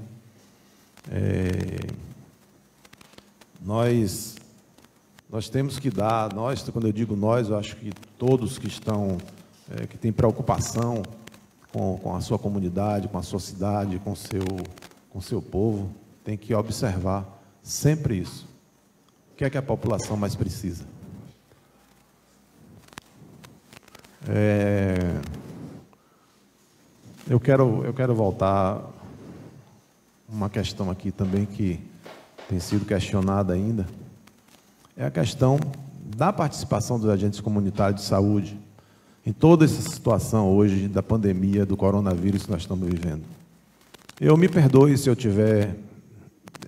Nós temos que dar, quando eu digo nós, eu acho que todos que estão, que têm preocupação com a sua comunidade, com a sua cidade, com o seu povo, tem que observar sempre isso. O que é que a população mais precisa? Eu quero voltar uma questão aqui também que tem sido questionada ainda, é a questão da participação dos agentes comunitários de saúde em toda essa situação hoje da pandemia do coronavírus que nós estamos vivendo. Eu me perdoe se eu estiver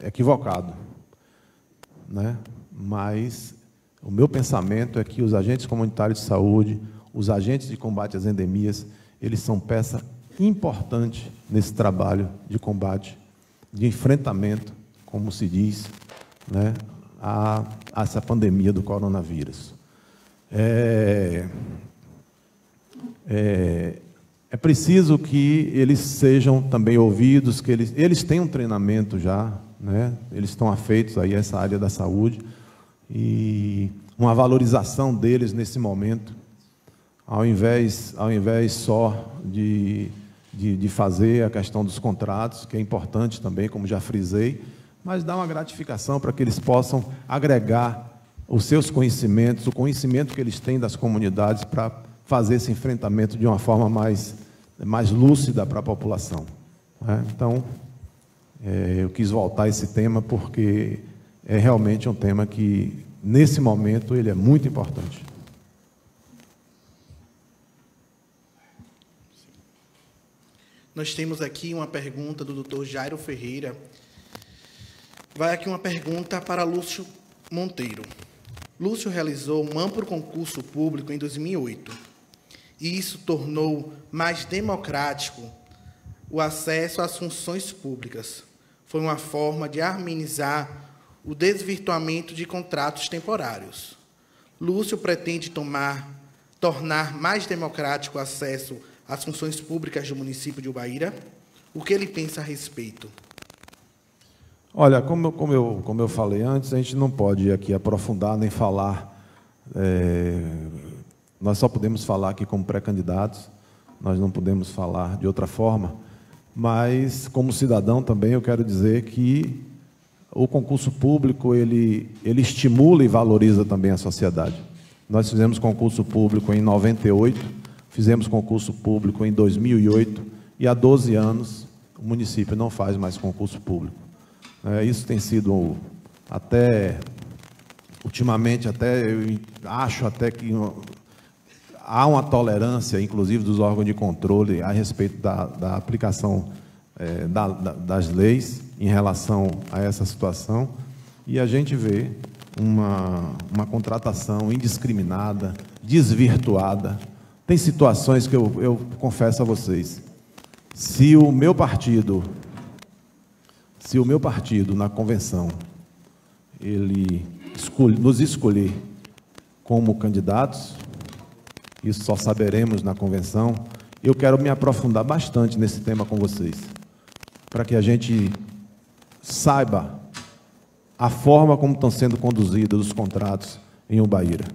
equivocado, né? Mas o meu pensamento é que os agentes comunitários de saúde, os agentes de combate às endemias, eles são peça importante nesse trabalho de combate, de enfrentamento, como se diz, né, a essa pandemia do coronavírus. É preciso que eles sejam também ouvidos, que eles têm um treinamento já, né, eles estão afeitos aí a essa área da saúde, e uma valorização deles nesse momento, ao invés só de fazer a questão dos contratos, que é importante também, como já frisei, mas dar uma gratificação para que eles possam agregar os seus conhecimentos, o conhecimento que eles têm das comunidades para fazer esse enfrentamento de uma forma mais lúcida para a população, né? Então, eu quis voltar a esse tema porque é realmente um tema que, nesse momento, ele é muito importante. nós temos aqui uma pergunta do Dr. Jairo Ferreira. Vai aqui uma pergunta para Lúcio Monteiro. Lúcio realizou um amplo concurso público em 2008, e isso tornou mais democrático o acesso às funções públicas. Foi uma forma de amenizar o desvirtuamento de contratos temporários. Lúcio pretende tornar mais democrático o acesso às funções públicas do município de Ubaíra? O que ele pensa a respeito? Olha, como eu falei antes, a gente não pode aqui aprofundar nem falar. Nós só podemos falar aqui como pré-candidatos, nós não podemos falar de outra forma, mas, como cidadão também, eu quero dizer que o concurso público, ele estimula e valoriza também a sociedade. Nós fizemos concurso público em 98, fizemos concurso público em 2008, e há 12 anos o município não faz mais concurso público. Isso tem sido, ultimamente, eu acho até que há uma tolerância, inclusive, dos órgãos de controle a respeito da aplicação das leis em relação a essa situação, e a gente vê uma contratação indiscriminada, desvirtuada. Tem situações que eu confesso a vocês, se o meu partido na convenção, ele nos escolher como candidatos, isso só saberemos na convenção, eu quero me aprofundar bastante nesse tema com vocês, para que a gente saiba a forma como estão sendo conduzidos os contratos em Ubaíra,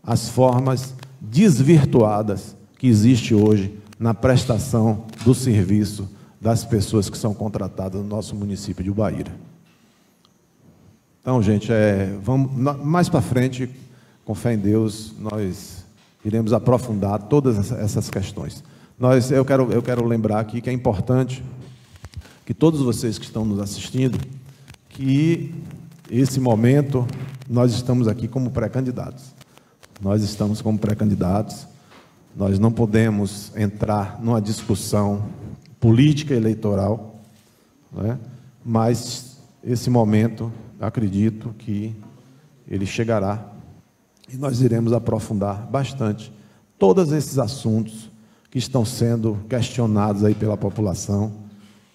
as formas desvirtuadas que existem hoje na prestação do serviço das pessoas que são contratadas no nosso município de Ubaíra. Então, gente, vamos mais para frente, com fé em Deus, nós iremos aprofundar todas essas questões. Eu quero lembrar aqui que é importante que todos vocês que estão nos assistindo, que esse momento nós estamos aqui como pré-candidatos. Nós estamos como pré-candidatos, nós não podemos entrar numa discussão política eleitoral, né? Mas esse momento, acredito que ele chegará e nós iremos aprofundar bastante todos esses assuntos que estão sendo questionados aí pela população,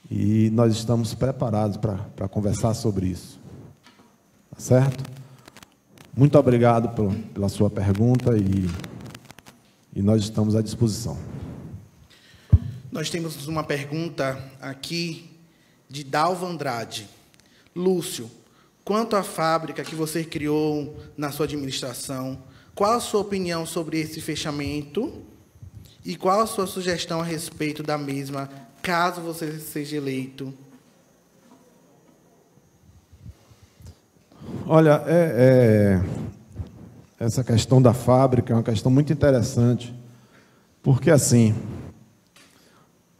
e nós estamos preparados para conversar sobre isso. Tá certo? Muito obrigado pela sua pergunta e nós estamos à disposição. Nós temos uma pergunta aqui de Dalva Andrade. Lúcio, quanto à fábrica que você criou na sua administração, qual a sua opinião sobre esse fechamento e qual a sua sugestão a respeito da mesma, caso você seja eleito? Olha, essa questão da fábrica é uma questão muito interessante, porque, assim,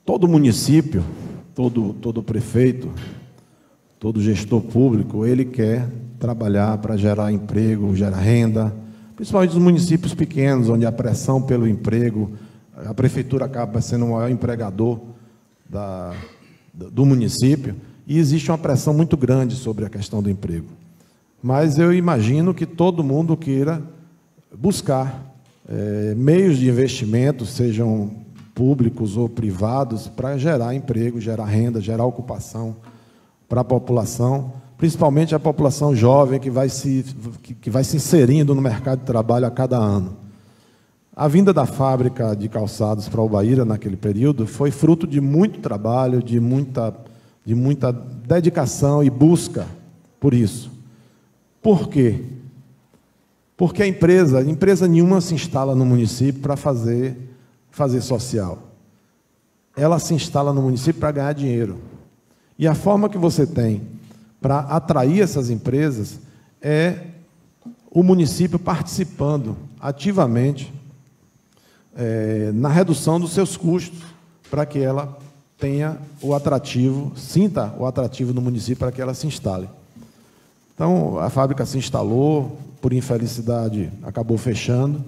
todo município, todo prefeito, todo gestor público, ele quer trabalhar para gerar emprego, gerar renda, principalmente nos municípios pequenos, onde a pressão pelo emprego, a prefeitura acaba sendo o maior empregador do município, e existe uma pressão muito grande sobre a questão do emprego. Mas eu imagino que todo mundo queira buscar meios de investimento, sejam públicos ou privados, para gerar emprego, gerar renda, gerar ocupação para a população, principalmente a população jovem que vai se inserindo no mercado de trabalho a cada ano. A vinda da fábrica de calçados para Ubaíra, naquele período, foi fruto de muito trabalho, de muita dedicação e busca por isso. Por quê? Porque a empresa nenhuma se instala no município para fazer social. Ela se instala no município para ganhar dinheiro. E a forma que você tem para atrair essas empresas é o município participando ativamente na redução dos seus custos, para que ela tenha o atrativo, sinta o atrativo no município para que ela se instale. Então, a fábrica se instalou, por infelicidade, acabou fechando,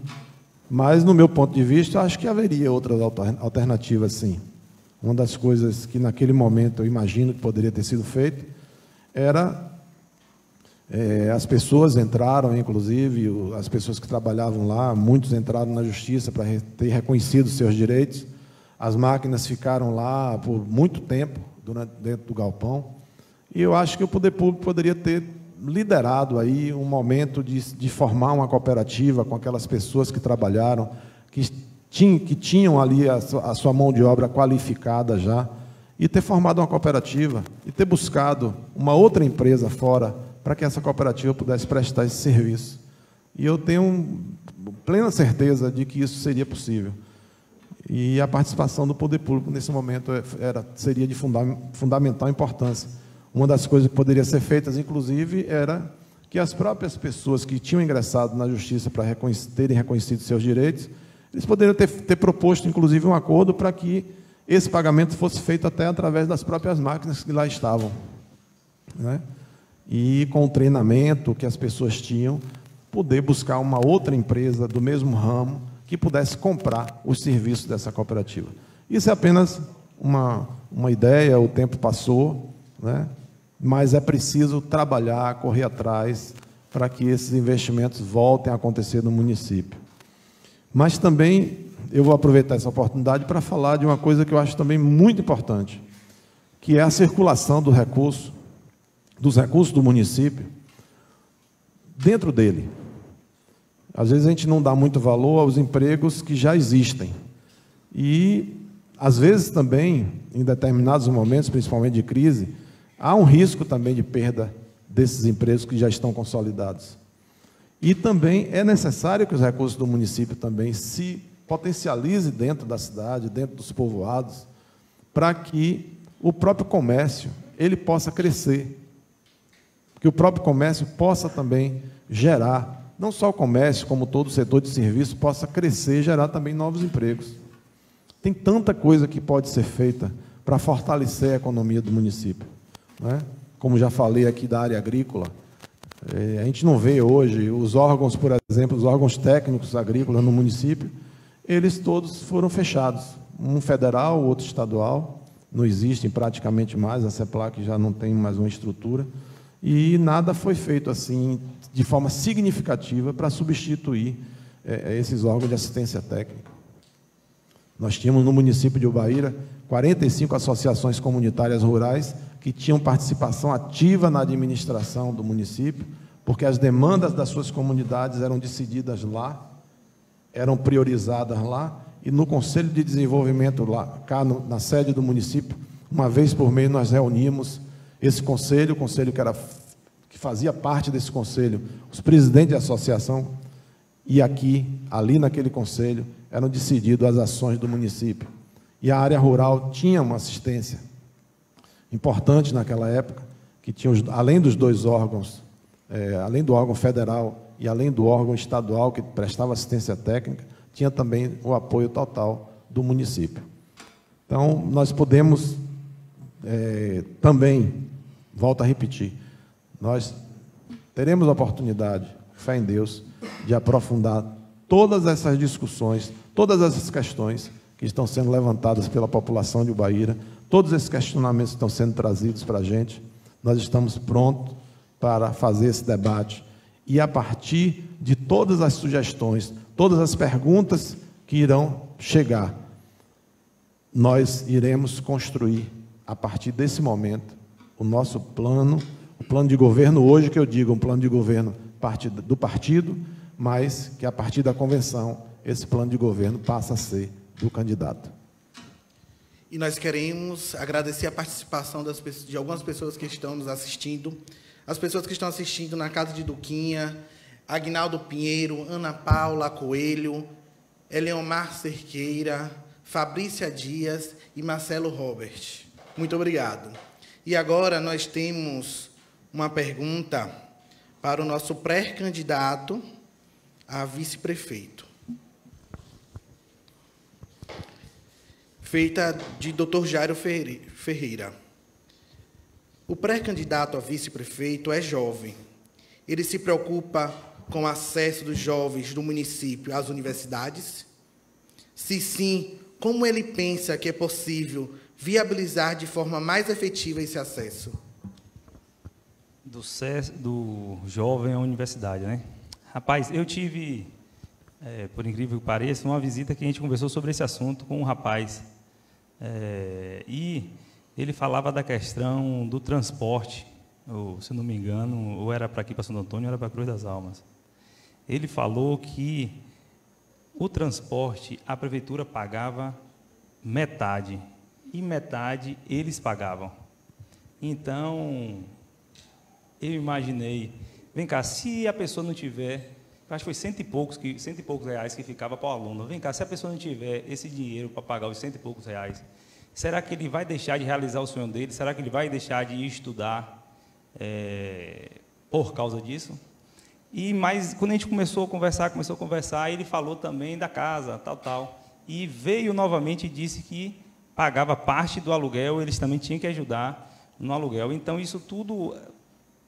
mas, no meu ponto de vista, acho que haveria outras alternativas, sim. Uma das coisas que naquele momento eu imagino que poderia ter sido feito era as pessoas entraram, inclusive as pessoas que trabalhavam lá, muitos entraram na justiça para ter reconhecido seus direitos. As máquinas ficaram lá por muito tempo dentro do galpão. E eu acho que o poder público poderia ter liderado aí um momento de formar uma cooperativa com aquelas pessoas que trabalharam, que tinham ali a sua mão de obra qualificada já, e ter formado uma cooperativa, e ter buscado uma outra empresa fora para que essa cooperativa pudesse prestar esse serviço. E eu tenho plena certeza de que isso seria possível. E a participação do poder público nesse momento seria de fundamental importância. Uma das coisas que poderia ser feitas, inclusive, era que as próprias pessoas que tinham ingressado na justiça para terem reconhecido seus direitos, eles poderiam ter proposto, inclusive, um acordo para que esse pagamento fosse feito até através das próprias máquinas que lá estavam, né? E com o treinamento que as pessoas tinham, poder buscar uma outra empresa do mesmo ramo que pudesse comprar os serviços dessa cooperativa. Isso é apenas uma ideia, o tempo passou, né? Mas é preciso trabalhar, correr atrás, para que esses investimentos voltem a acontecer no município. Mas também eu vou aproveitar essa oportunidade para falar de uma coisa que eu acho também muito importante, que é a circulação dos recursos do município dentro dele. Às vezes a gente não dá muito valor aos empregos que já existem. E, às vezes também, em determinados momentos, principalmente de crise, há um risco também de perda desses empregos que já estão consolidados. E também é necessário que os recursos do município também se potencializem dentro da cidade, dentro dos povoados, para que o próprio comércio ele possa crescer, que o próprio comércio possa também gerar, não só o comércio, como todo o setor de serviço, possa crescer e gerar também novos empregos. Tem tanta coisa que pode ser feita para fortalecer a economia do município, né? Como já falei aqui da área agrícola, a gente não vê hoje os órgãos, por exemplo, os órgãos técnicos agrícolas no município, eles todos foram fechados, um federal, outro estadual, não existem praticamente mais, a CEPLAC já não tem mais uma estrutura, e nada foi feito assim, de forma significativa, para substituir esses órgãos de assistência técnica. Nós tínhamos no município de Ubaíra 45 associações comunitárias rurais que tinham participação ativa na administração do município, porque as demandas das suas comunidades eram decididas lá, eram priorizadas lá, e no Conselho de Desenvolvimento, lá, cá na sede do município, uma vez por mês nós reunimos esse conselho, o conselho que fazia parte desse conselho, os presidentes de associação, e ali naquele conselho, eram decididas as ações do município. E a área rural tinha uma assistência importante naquela época, que tinha, além dos dois órgãos, além do órgão federal e além do órgão estadual que prestava assistência técnica, tinha também o apoio total do município. Então, nós podemos também, volto a repetir, nós teremos a oportunidade, fé em Deus, de aprofundar todas essas discussões, todas essas questões que estão sendo levantadas pela população de Ubaíra, todos esses questionamentos que estão sendo trazidos para a gente, nós estamos prontos para fazer esse debate. E, a partir de todas as sugestões, todas as perguntas que irão chegar, nós iremos construir, a partir desse momento, o nosso plano, o plano de governo, hoje que eu digo, um plano de governo do partido, mas que, a partir da convenção, esse plano de governo passa a ser do candidato. E nós queremos agradecer a participação de algumas pessoas que estão nos assistindo, as pessoas que estão assistindo na Casa de Duquinha, Aguinaldo Pinheiro, Ana Paula Coelho, Eleomar Cerqueira, Fabrícia Dias e Marcelo Robert. Muito obrigado. E agora nós temos uma pergunta para o nosso pré-candidato a vice-prefeito, feita de Dr. Jairo Ferreira. O pré-candidato a vice-prefeito é jovem. Ele se preocupa com o acesso dos jovens do município às universidades? Se sim, como ele pensa que é possível viabilizar de forma mais efetiva esse acesso? Do jovem à universidade, né? Rapaz, eu tive, por incrível que pareça, uma visita que a gente conversou sobre esse assunto com um rapaz. E ele falava da questão do transporte, ou, se não me engano, ou era para aqui, para Santo Antônio, ou era para Cruz das Almas. Ele falou que o transporte, a prefeitura pagava metade, e metade eles pagavam. Então, eu imaginei, vem cá, se a pessoa não tiver, acho que foi cento e poucos reais que ficava para o aluno, vem cá, se a pessoa não tiver esse dinheiro para pagar os cento e poucos reais, será que ele vai deixar de realizar o sonho dele? Será que ele vai deixar de estudar por causa disso? Mas quando a gente começou a conversar, ele falou também da casa, tal, e veio novamente e disse que pagava parte do aluguel, eles também tinham que ajudar no aluguel. Então, isso tudo,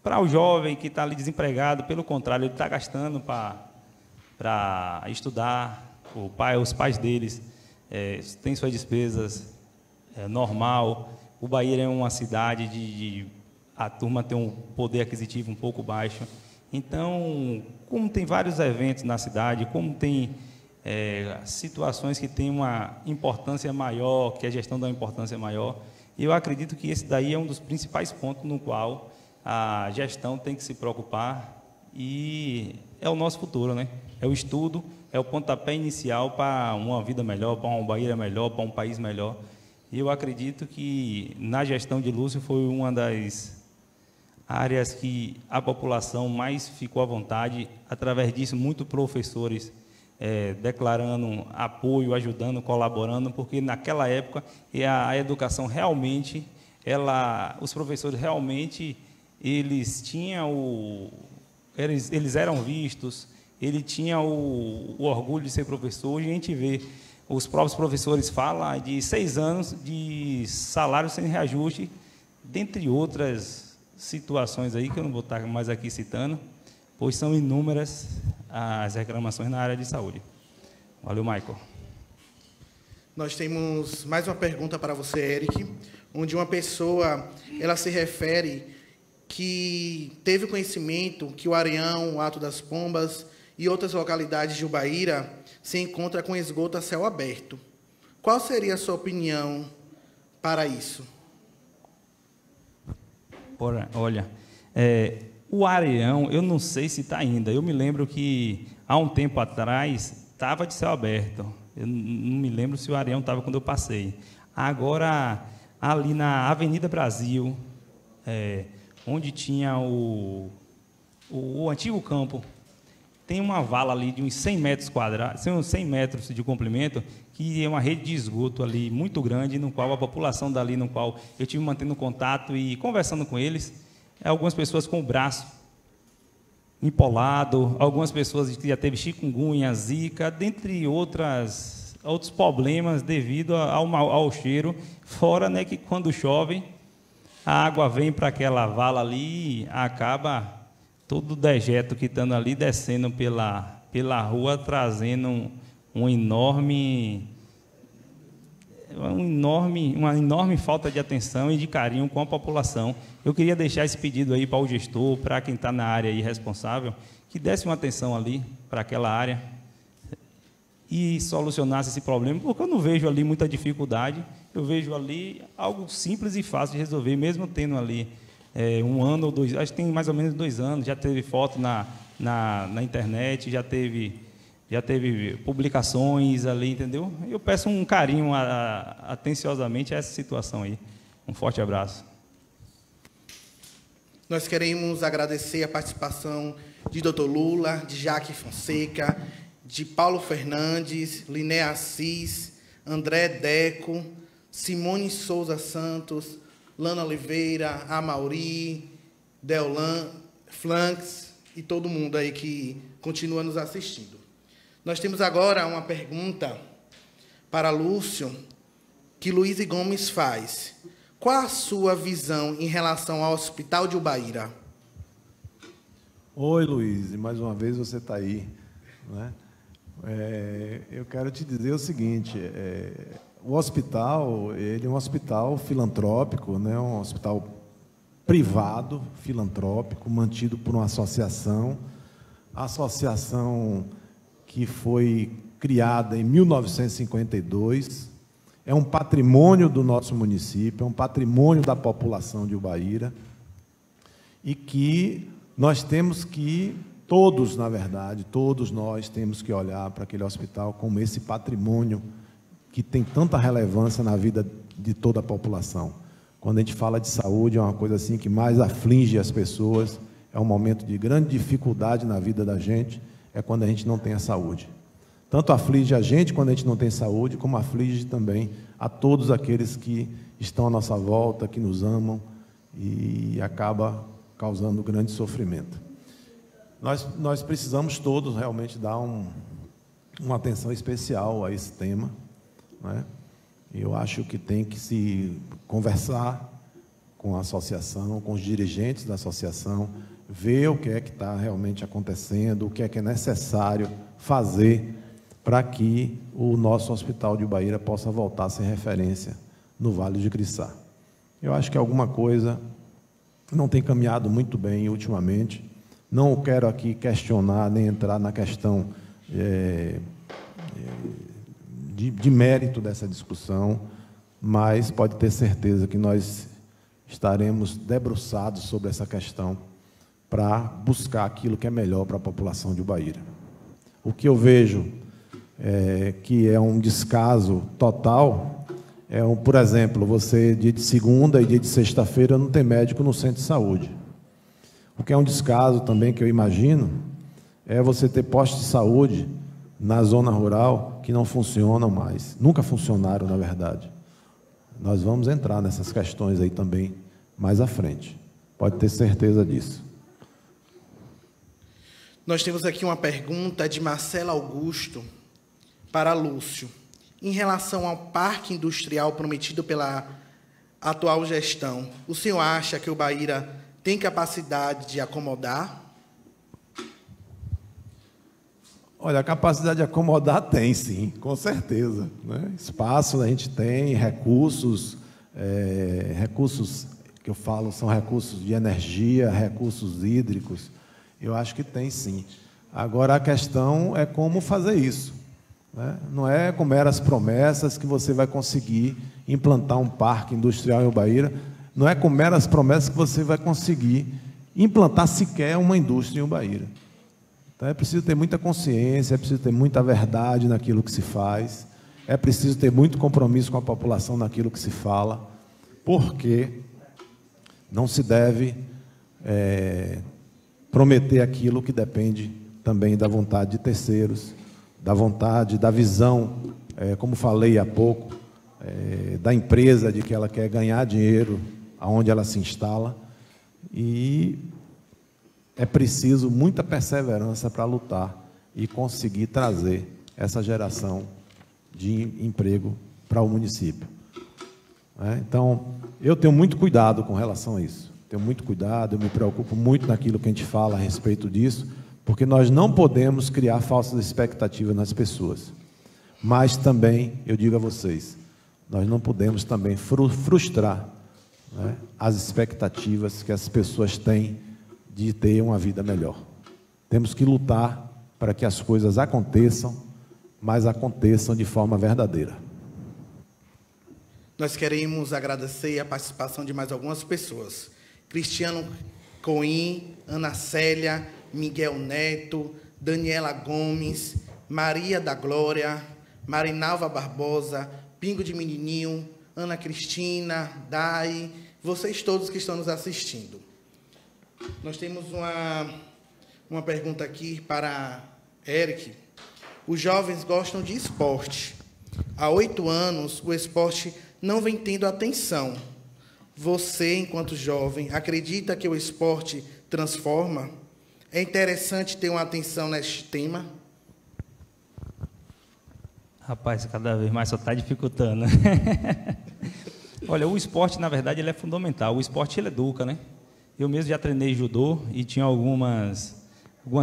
para o jovem que está ali desempregado, pelo contrário, ele está gastando para estudar, os pais deles têm suas despesas, normal. O Bahia é uma cidade a turma tem um poder aquisitivo um pouco baixo. Então, como tem vários eventos na cidade, como tem situações que têm uma importância maior, que a gestão dá uma importância maior, eu acredito que esse daí é um dos principais pontos no qual a gestão tem que se preocupar, e é o nosso futuro, né? É o estudo, é o pontapé inicial para uma vida melhor, para uma Bahia melhor, para um país melhor. E eu acredito que na gestão de Lúcio foi uma das áreas que a população mais ficou à vontade. Através disso, muitos professores declarando apoio, ajudando, colaborando, porque naquela época a educação realmente, os professores realmente, eles tinham eles eram vistos, ele tinha o orgulho de ser professor. Hoje a gente vê, os próprios professores falam de 6 anos de salário sem reajuste, dentre outras situações aí, que eu não vou estar mais aqui citando, pois são inúmeras as reclamações na área de saúde. Valeu, Michael. Nós temos mais uma pergunta para você, Eric, onde uma pessoa, ela se refere que teve conhecimento que o Areião, o Alto das Pombas e outras localidades de Ubaíra se encontra com esgoto a céu aberto. Qual seria a sua opinião para isso? Olha, o Areião, eu não sei se está ainda. Eu me lembro que, há um tempo atrás, estava de céu aberto. Eu não me lembro se o Areião estava quando eu passei. Agora, ali na Avenida Brasil, onde tinha o antigo campo, tem uma vala ali de uns 100 metros quadrados, uns 100 metros de comprimento, que é uma rede de esgoto ali muito grande, no qual a população dali, no qual eu tive mantendo contato e conversando com eles, algumas pessoas com o braço empolado, algumas pessoas que já teve chikungunya, zika, dentre outros problemas devido ao cheiro, fora, né, que quando chove, a água vem para aquela vala ali e acaba todo o dejeto que estando ali descendo pela rua, trazendo uma enorme falta de atenção e de carinho com a população. Eu queria deixar esse pedido aí para o gestor, para quem está na área aí responsável, que desse uma atenção ali para aquela área e solucionasse esse problema, porque eu não vejo ali muita dificuldade, eu vejo ali algo simples e fácil de resolver, mesmo tendo ali 1 ano ou 2, acho que tem mais ou menos 2 anos, já teve foto na internet, já teve publicações ali, entendeu? Eu peço um carinho atenciosamente a essa situação aí. Um forte abraço. Nós queremos agradecer a participação de Dr. Lula, de Jaque Fonseca, de Paulo Fernandes, Liné Assis, André Deco, Simone Souza Santos, Lana Oliveira, Amauri, Deolan, Flanks e todo mundo aí que continua nos assistindo. Nós temos agora uma pergunta para Lúcio, que Luiz Gomes faz. Qual a sua visão em relação ao Hospital de Ubaíra? Oi, Luiz, mais uma vez você está aí, né? Eu quero te dizer o seguinte, O hospital, ele é um hospital filantrópico, né? Um hospital privado, filantrópico, mantido por uma associação que foi criada em 1952, é um patrimônio do nosso município, é um patrimônio da população de Ubaíra, e que nós temos que, todos, na verdade, todos nós temos que olhar para aquele hospital como esse patrimônio que tem tanta relevância na vida de toda a população. Quando a gente fala de saúde, é uma coisa assim que mais aflige as pessoas, é um momento de grande dificuldade na vida da gente, é quando a gente não tem a saúde. Tanto aflige a gente quando a gente não tem saúde, como aflige também a todos aqueles que estão à nossa volta, que nos amam, e acaba causando grande sofrimento. Nós precisamos todos realmente dar uma atenção especial a esse tema, né? Eu acho que tem que se conversar com a associação, com os dirigentes da associação, ver o que é que está realmente acontecendo, o que é necessário fazer para que o nosso hospital de Ubaíra possa voltar a ser referência no Vale de Criçá. Eu acho que alguma coisa não tem caminhado muito bem ultimamente. Não quero aqui questionar, nem entrar na questão de mérito dessa discussão, mas pode ter certeza que nós estaremos debruçados sobre essa questão para buscar aquilo que é melhor para a população de Ubaíra. O que eu vejo que é um descaso total, por exemplo, você, dia de segunda e dia de sexta-feira, não tem médico no centro de saúde. O que é um descaso também, que eu imagino, é você ter postos de saúde na zona rural que não funcionam mais. Nunca funcionaram, na verdade. Nós vamos entrar nessas questões aí também mais à frente. Pode ter certeza disso. Nós temos aqui uma pergunta de Marcelo Augusto para Lúcio. Em relação ao parque industrial prometido pela atual gestão, o senhor acha que Ubaíra tem capacidade de acomodar? Olha, a capacidade de acomodar tem, sim, com certeza, né? Espaço a gente tem, recursos que eu falo são recursos de energia, recursos hídricos, eu acho que tem, sim. Agora, a questão é como fazer isso, né? Não é com meras promessas que você vai conseguir implantar um parque industrial em Ubaíra, não é com meras promessas que você vai conseguir implantar sequer uma indústria em Ubaíra. Então, é preciso ter muita consciência, é preciso ter muita verdade naquilo que se faz, é preciso ter muito compromisso com a população naquilo que se fala, porque não se deve prometer aquilo que depende também da vontade de terceiros, da vontade, da visão, como falei há pouco, da empresa, de que ela quer ganhar dinheiro aonde ela se instala, e é preciso muita perseverança para lutar e conseguir trazer essa geração de emprego para o município. Então, eu tenho muito cuidado com relação a isso. Tenho muito cuidado, eu me preocupo muito naquilo que a gente fala a respeito disso, porque nós não podemos criar falsas expectativas nas pessoas. Mas também, eu digo a vocês, nós não podemos também frustrar, né, as expectativas que as pessoas têm de ter uma vida melhor. Temos que lutar para que as coisas aconteçam, mas aconteçam de forma verdadeira. Nós queremos agradecer a participação de mais algumas pessoas. Cristiano Coim, Ana Célia, Miguel Neto, Daniela Gomes, Maria da Glória, Marinalva Barbosa, Pingo de Menininho, Ana Cristina, Dai, vocês todos que estão nos assistindo. Nós temos uma pergunta aqui para Eric. Os jovens gostam de esporte. Há 8 anos, o esporte não vem tendo atenção. Você, enquanto jovem, acredita que o esporte transforma? É interessante ter uma atenção neste tema? Rapaz, cada vez mais só está dificultando. Olha, o esporte, na verdade, ele é fundamental. O esporte, ele educa, né? Eu mesmo já treinei judô e tinha algumas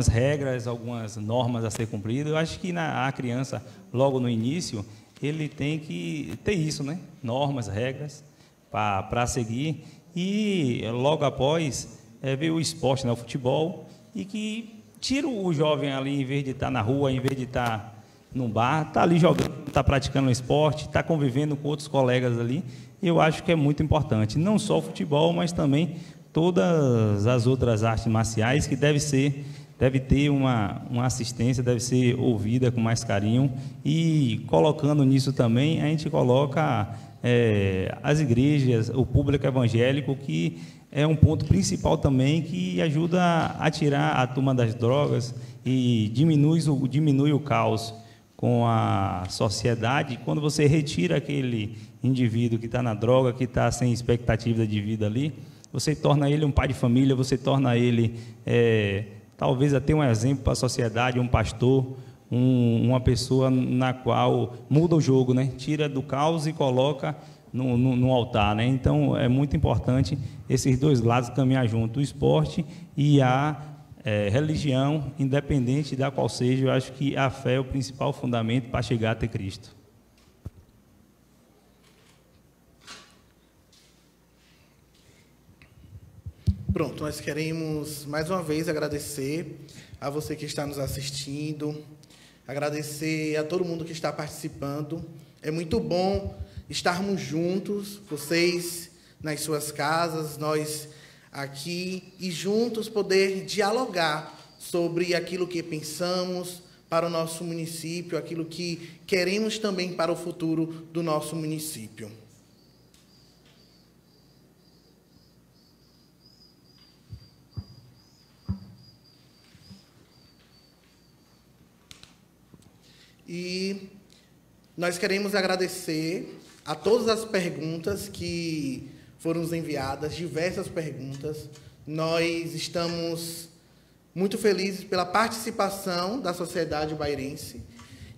regras, algumas normas a ser cumpridas. Eu acho que a criança, logo no início, ele tem que ter isso, né? Normas, regras para seguir, e logo após ver o esporte, né? O futebol, e que tira o jovem ali, em vez de estar na rua, em vez de estar num bar, está ali jogando, está praticando um esporte, está convivendo com outros colegas ali. E eu acho que é muito importante, não só o futebol, mas também todas as outras artes marciais, que deve ter uma assistência, deve ser ouvida com mais carinho. E colocando nisso também, a gente coloca as igrejas, o público evangélico, que é um ponto principal também, que ajuda a tirar a turma das drogas e diminui o caos com a sociedade. Quando você retira aquele indivíduo que está na droga, que está sem expectativa de vida ali, você torna ele um pai de família, você torna ele, talvez até um exemplo para a sociedade, um pastor, uma pessoa na qual muda o jogo, né? Tira do caos e coloca no altar, né? Então, é muito importante esses dois lados caminhar junto, o esporte e a religião, independente da qual seja. Eu acho que a fé é o principal fundamento para chegar até Cristo. Pronto, nós queremos mais uma vez agradecer a você que está nos assistindo, agradecer a todo mundo que está participando. É muito bom estarmos juntos, vocês nas suas casas, nós aqui, e juntos poder dialogar sobre aquilo que pensamos para o nosso município, aquilo que queremos também para o futuro do nosso município. E nós queremos agradecer a todas as perguntas que foram nos enviadas, diversas perguntas. Nós estamos muito felizes pela participação da sociedade bairense.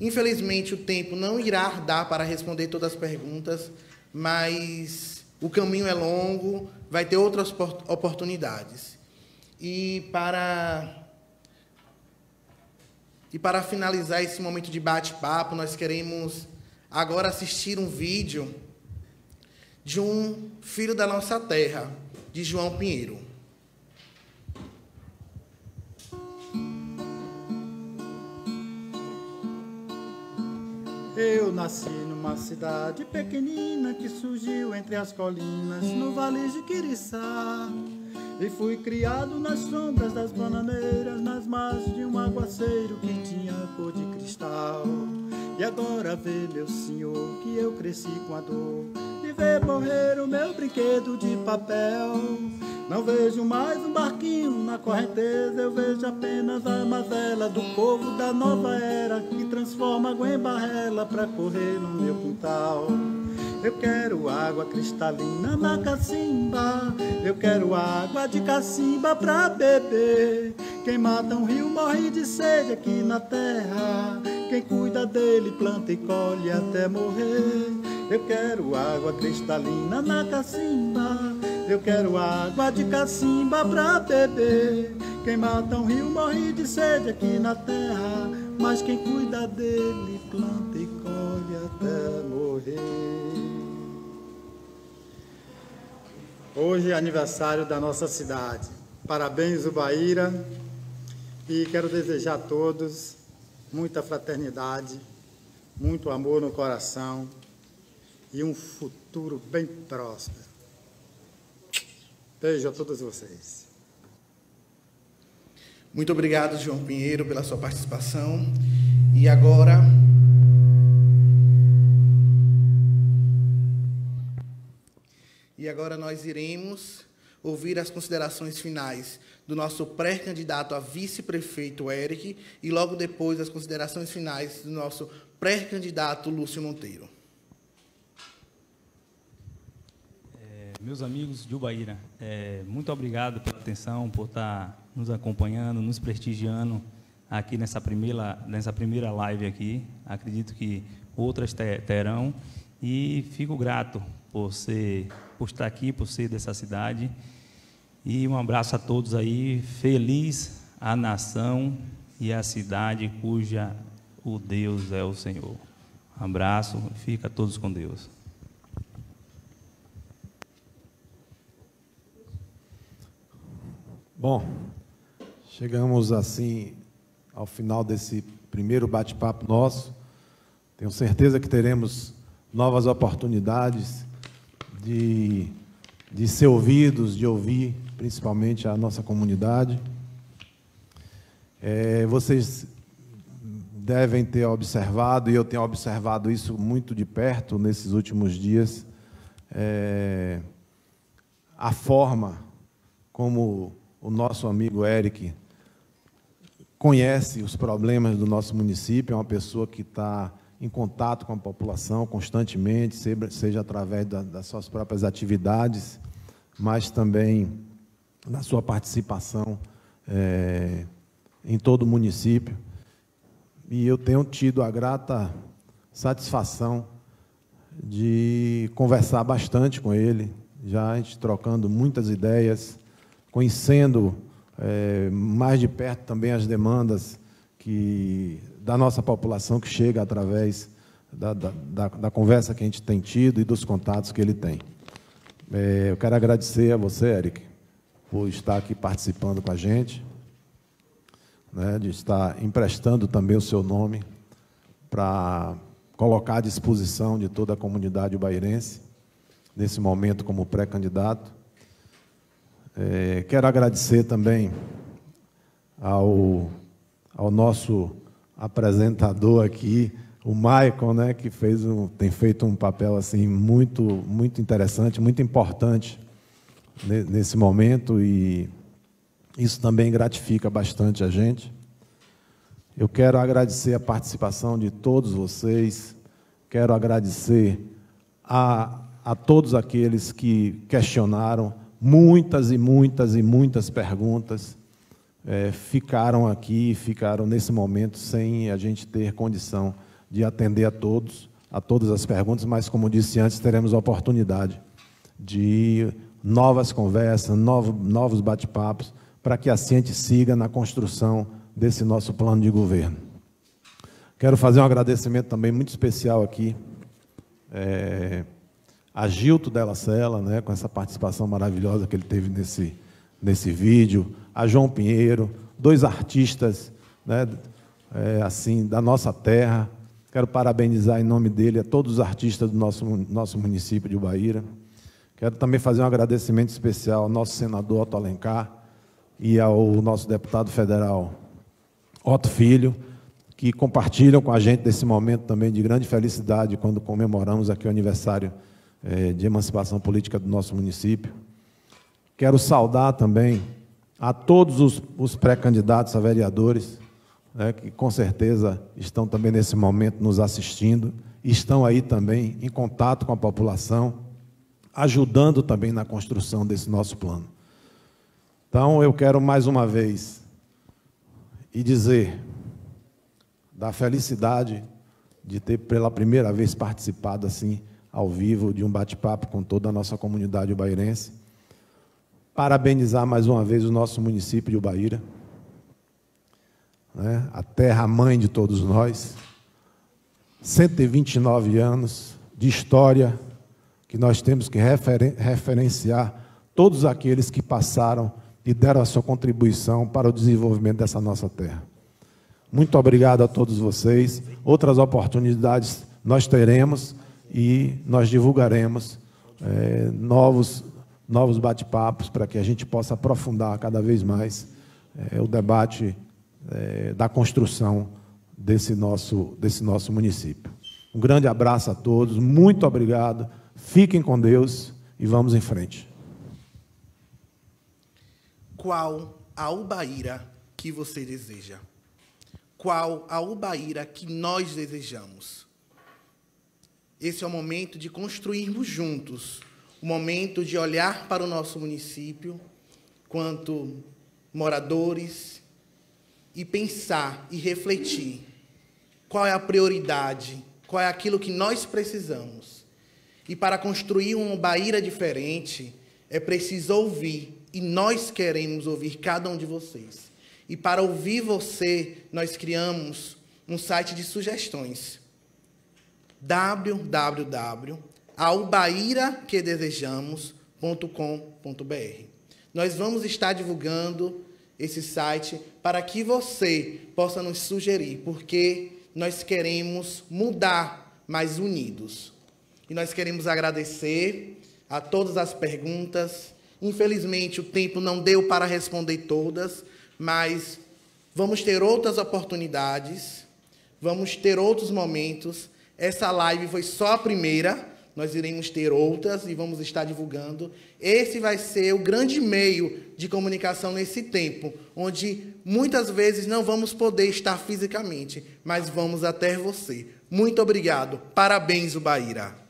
Infelizmente, o tempo não irá dar para responder todas as perguntas, mas o caminho é longo, vai ter outras oportunidades. E para finalizar esse momento de bate-papo, nós queremos agora assistir um vídeo de um filho da nossa terra, de João Pinheiro. Eu nasci numa cidade pequenina que surgiu entre as colinas, no Vale de Quiriçá. E fui criado nas sombras das bananeiras, nas margens de um aguaceiro que tinha cor de cristal. E agora vê, meu senhor, que eu cresci com a dor de ver morrer o meu brinquedo de papel. Não vejo mais um barquinho na correnteza, eu vejo apenas a mazela do povo da nova era, que transforma água em barrela pra correr no meu quintal. Eu quero água cristalina na cacimba, eu quero água de cacimba pra beber. Quem mata um rio morre de sede aqui na terra, quem cuida dele planta e colhe até morrer. Eu quero água cristalina na cacimba, eu quero água de cacimba pra beber. Quem mata um rio morre de sede aqui na terra, mas quem cuida dele planta e colhe até morrer. Hoje é aniversário da nossa cidade. Parabéns, Ubaíra, e quero desejar a todos muita fraternidade, muito amor no coração e um futuro bem próspero. Beijo a todos vocês. Muito obrigado, João Pinheiro, pela sua participação. E agora nós iremos ouvir as considerações finais do nosso pré-candidato a vice-prefeito, Eric, e logo depois as considerações finais do nosso pré-candidato, Lúcio Monteiro. Meus amigos de Ubaíra, muito obrigado pela atenção, por estar nos acompanhando, nos prestigiando aqui nessa primeira live aqui. Acredito que outras terão, e fico grato por estar aqui, por ser dessa cidade. E um abraço a todos aí. Feliz a nação e a cidade cuja o Deus é o Senhor. Um abraço, fica todos com Deus. Bom, chegamos assim ao final desse primeiro bate-papo nosso. Tenho certeza que teremos novas oportunidades de ser ouvidos, de ouvir principalmente a nossa comunidade. Vocês devem ter observado, e eu tenho observado isso muito de perto nesses últimos dias, a forma como o nosso amigo Eric conhece os problemas do nosso município. É uma pessoa que está em contato com a população constantemente, seja através das suas próprias atividades, mas também na sua participação em todo o município. E eu tenho tido a grata satisfação de conversar bastante com ele, já a gente trocando muitas ideias, conhecendo mais de perto também as demandas da nossa população, que chega através da conversa que a gente tem tido e dos contatos que ele tem. Eu quero agradecer a você, Eric, por estar aqui participando com a gente, né, de estar emprestando também o seu nome para colocar à disposição de toda a comunidade ubairense, nesse momento como pré-candidato. Quero agradecer também ao nosso apresentador aqui, o Maicon, né, que tem feito um papel assim, muito, muito interessante, muito importante nesse momento, e isso também gratifica bastante a gente. Eu quero agradecer a participação de todos vocês, quero agradecer a todos aqueles que questionaram, muitas e muitas e muitas perguntas ficaram aqui, ficaram nesse momento sem a gente ter condição de atender a todas as perguntas, mas, como disse antes, teremos a oportunidade de novas conversas, novos bate-papos, para que assim a gente siga na construção desse nosso plano de governo. Quero fazer um agradecimento também muito especial aqui a Gilto Della Sella, né, com essa participação maravilhosa que ele teve nesse vídeo, a João Pinheiro, 2 artistas, né, assim, da nossa terra. Quero parabenizar em nome dele a todos os artistas do nosso município de Ubaíra. Quero também fazer um agradecimento especial ao nosso senador Otto Alencar e ao nosso deputado federal Otto Filho, que compartilham com a gente desse momento também de grande felicidade quando comemoramos aqui o aniversário de emancipação política do nosso município. Quero saudar também a todos os pré-candidatos a vereadores, né, que com certeza estão também nesse momento nos assistindo, estão aí também em contato com a população, ajudando também na construção desse nosso plano. Então, eu quero mais uma vez dizer da felicidade de ter pela primeira vez participado assim ao vivo de um bate-papo com toda a nossa comunidade ubairense. Parabenizar mais uma vez o nosso município de Ubaíra, né, a terra-mãe de todos nós. 129 anos de história que nós temos que referenciar todos aqueles que passaram e deram a sua contribuição para o desenvolvimento dessa nossa terra. Muito obrigado a todos vocês. Outras oportunidades nós teremos e nós divulgaremos novos bate-papos para que a gente possa aprofundar cada vez mais o debate da construção desse nosso município. Um grande abraço a todos, muito obrigado, fiquem com Deus e vamos em frente. Qual a Ubaíra que você deseja? Qual a Ubaíra que nós desejamos? Esse é o momento de construirmos juntos, o momento de olhar para o nosso município, quanto moradores, e pensar e refletir qual é a prioridade, qual é aquilo que nós precisamos. E para construir uma Ubaíra diferente, é preciso ouvir, e nós queremos ouvir cada um de vocês. E para ouvir você, nós criamos um site de sugestões. www.aubairaquedesejamos.com.br. Nós vamos estar divulgando esse site para que você possa nos sugerir, porque nós queremos mudar mais unidos. E nós queremos agradecer a todas as perguntas. Infelizmente, o tempo não deu para responder todas, mas vamos ter outras oportunidades, vamos ter outros momentos. Essa live foi só a primeira, nós iremos ter outras e vamos estar divulgando. Esse vai ser o grande meio de comunicação nesse tempo, onde muitas vezes não vamos poder estar fisicamente, mas vamos até você. Muito obrigado. Parabéns, Ubaíra.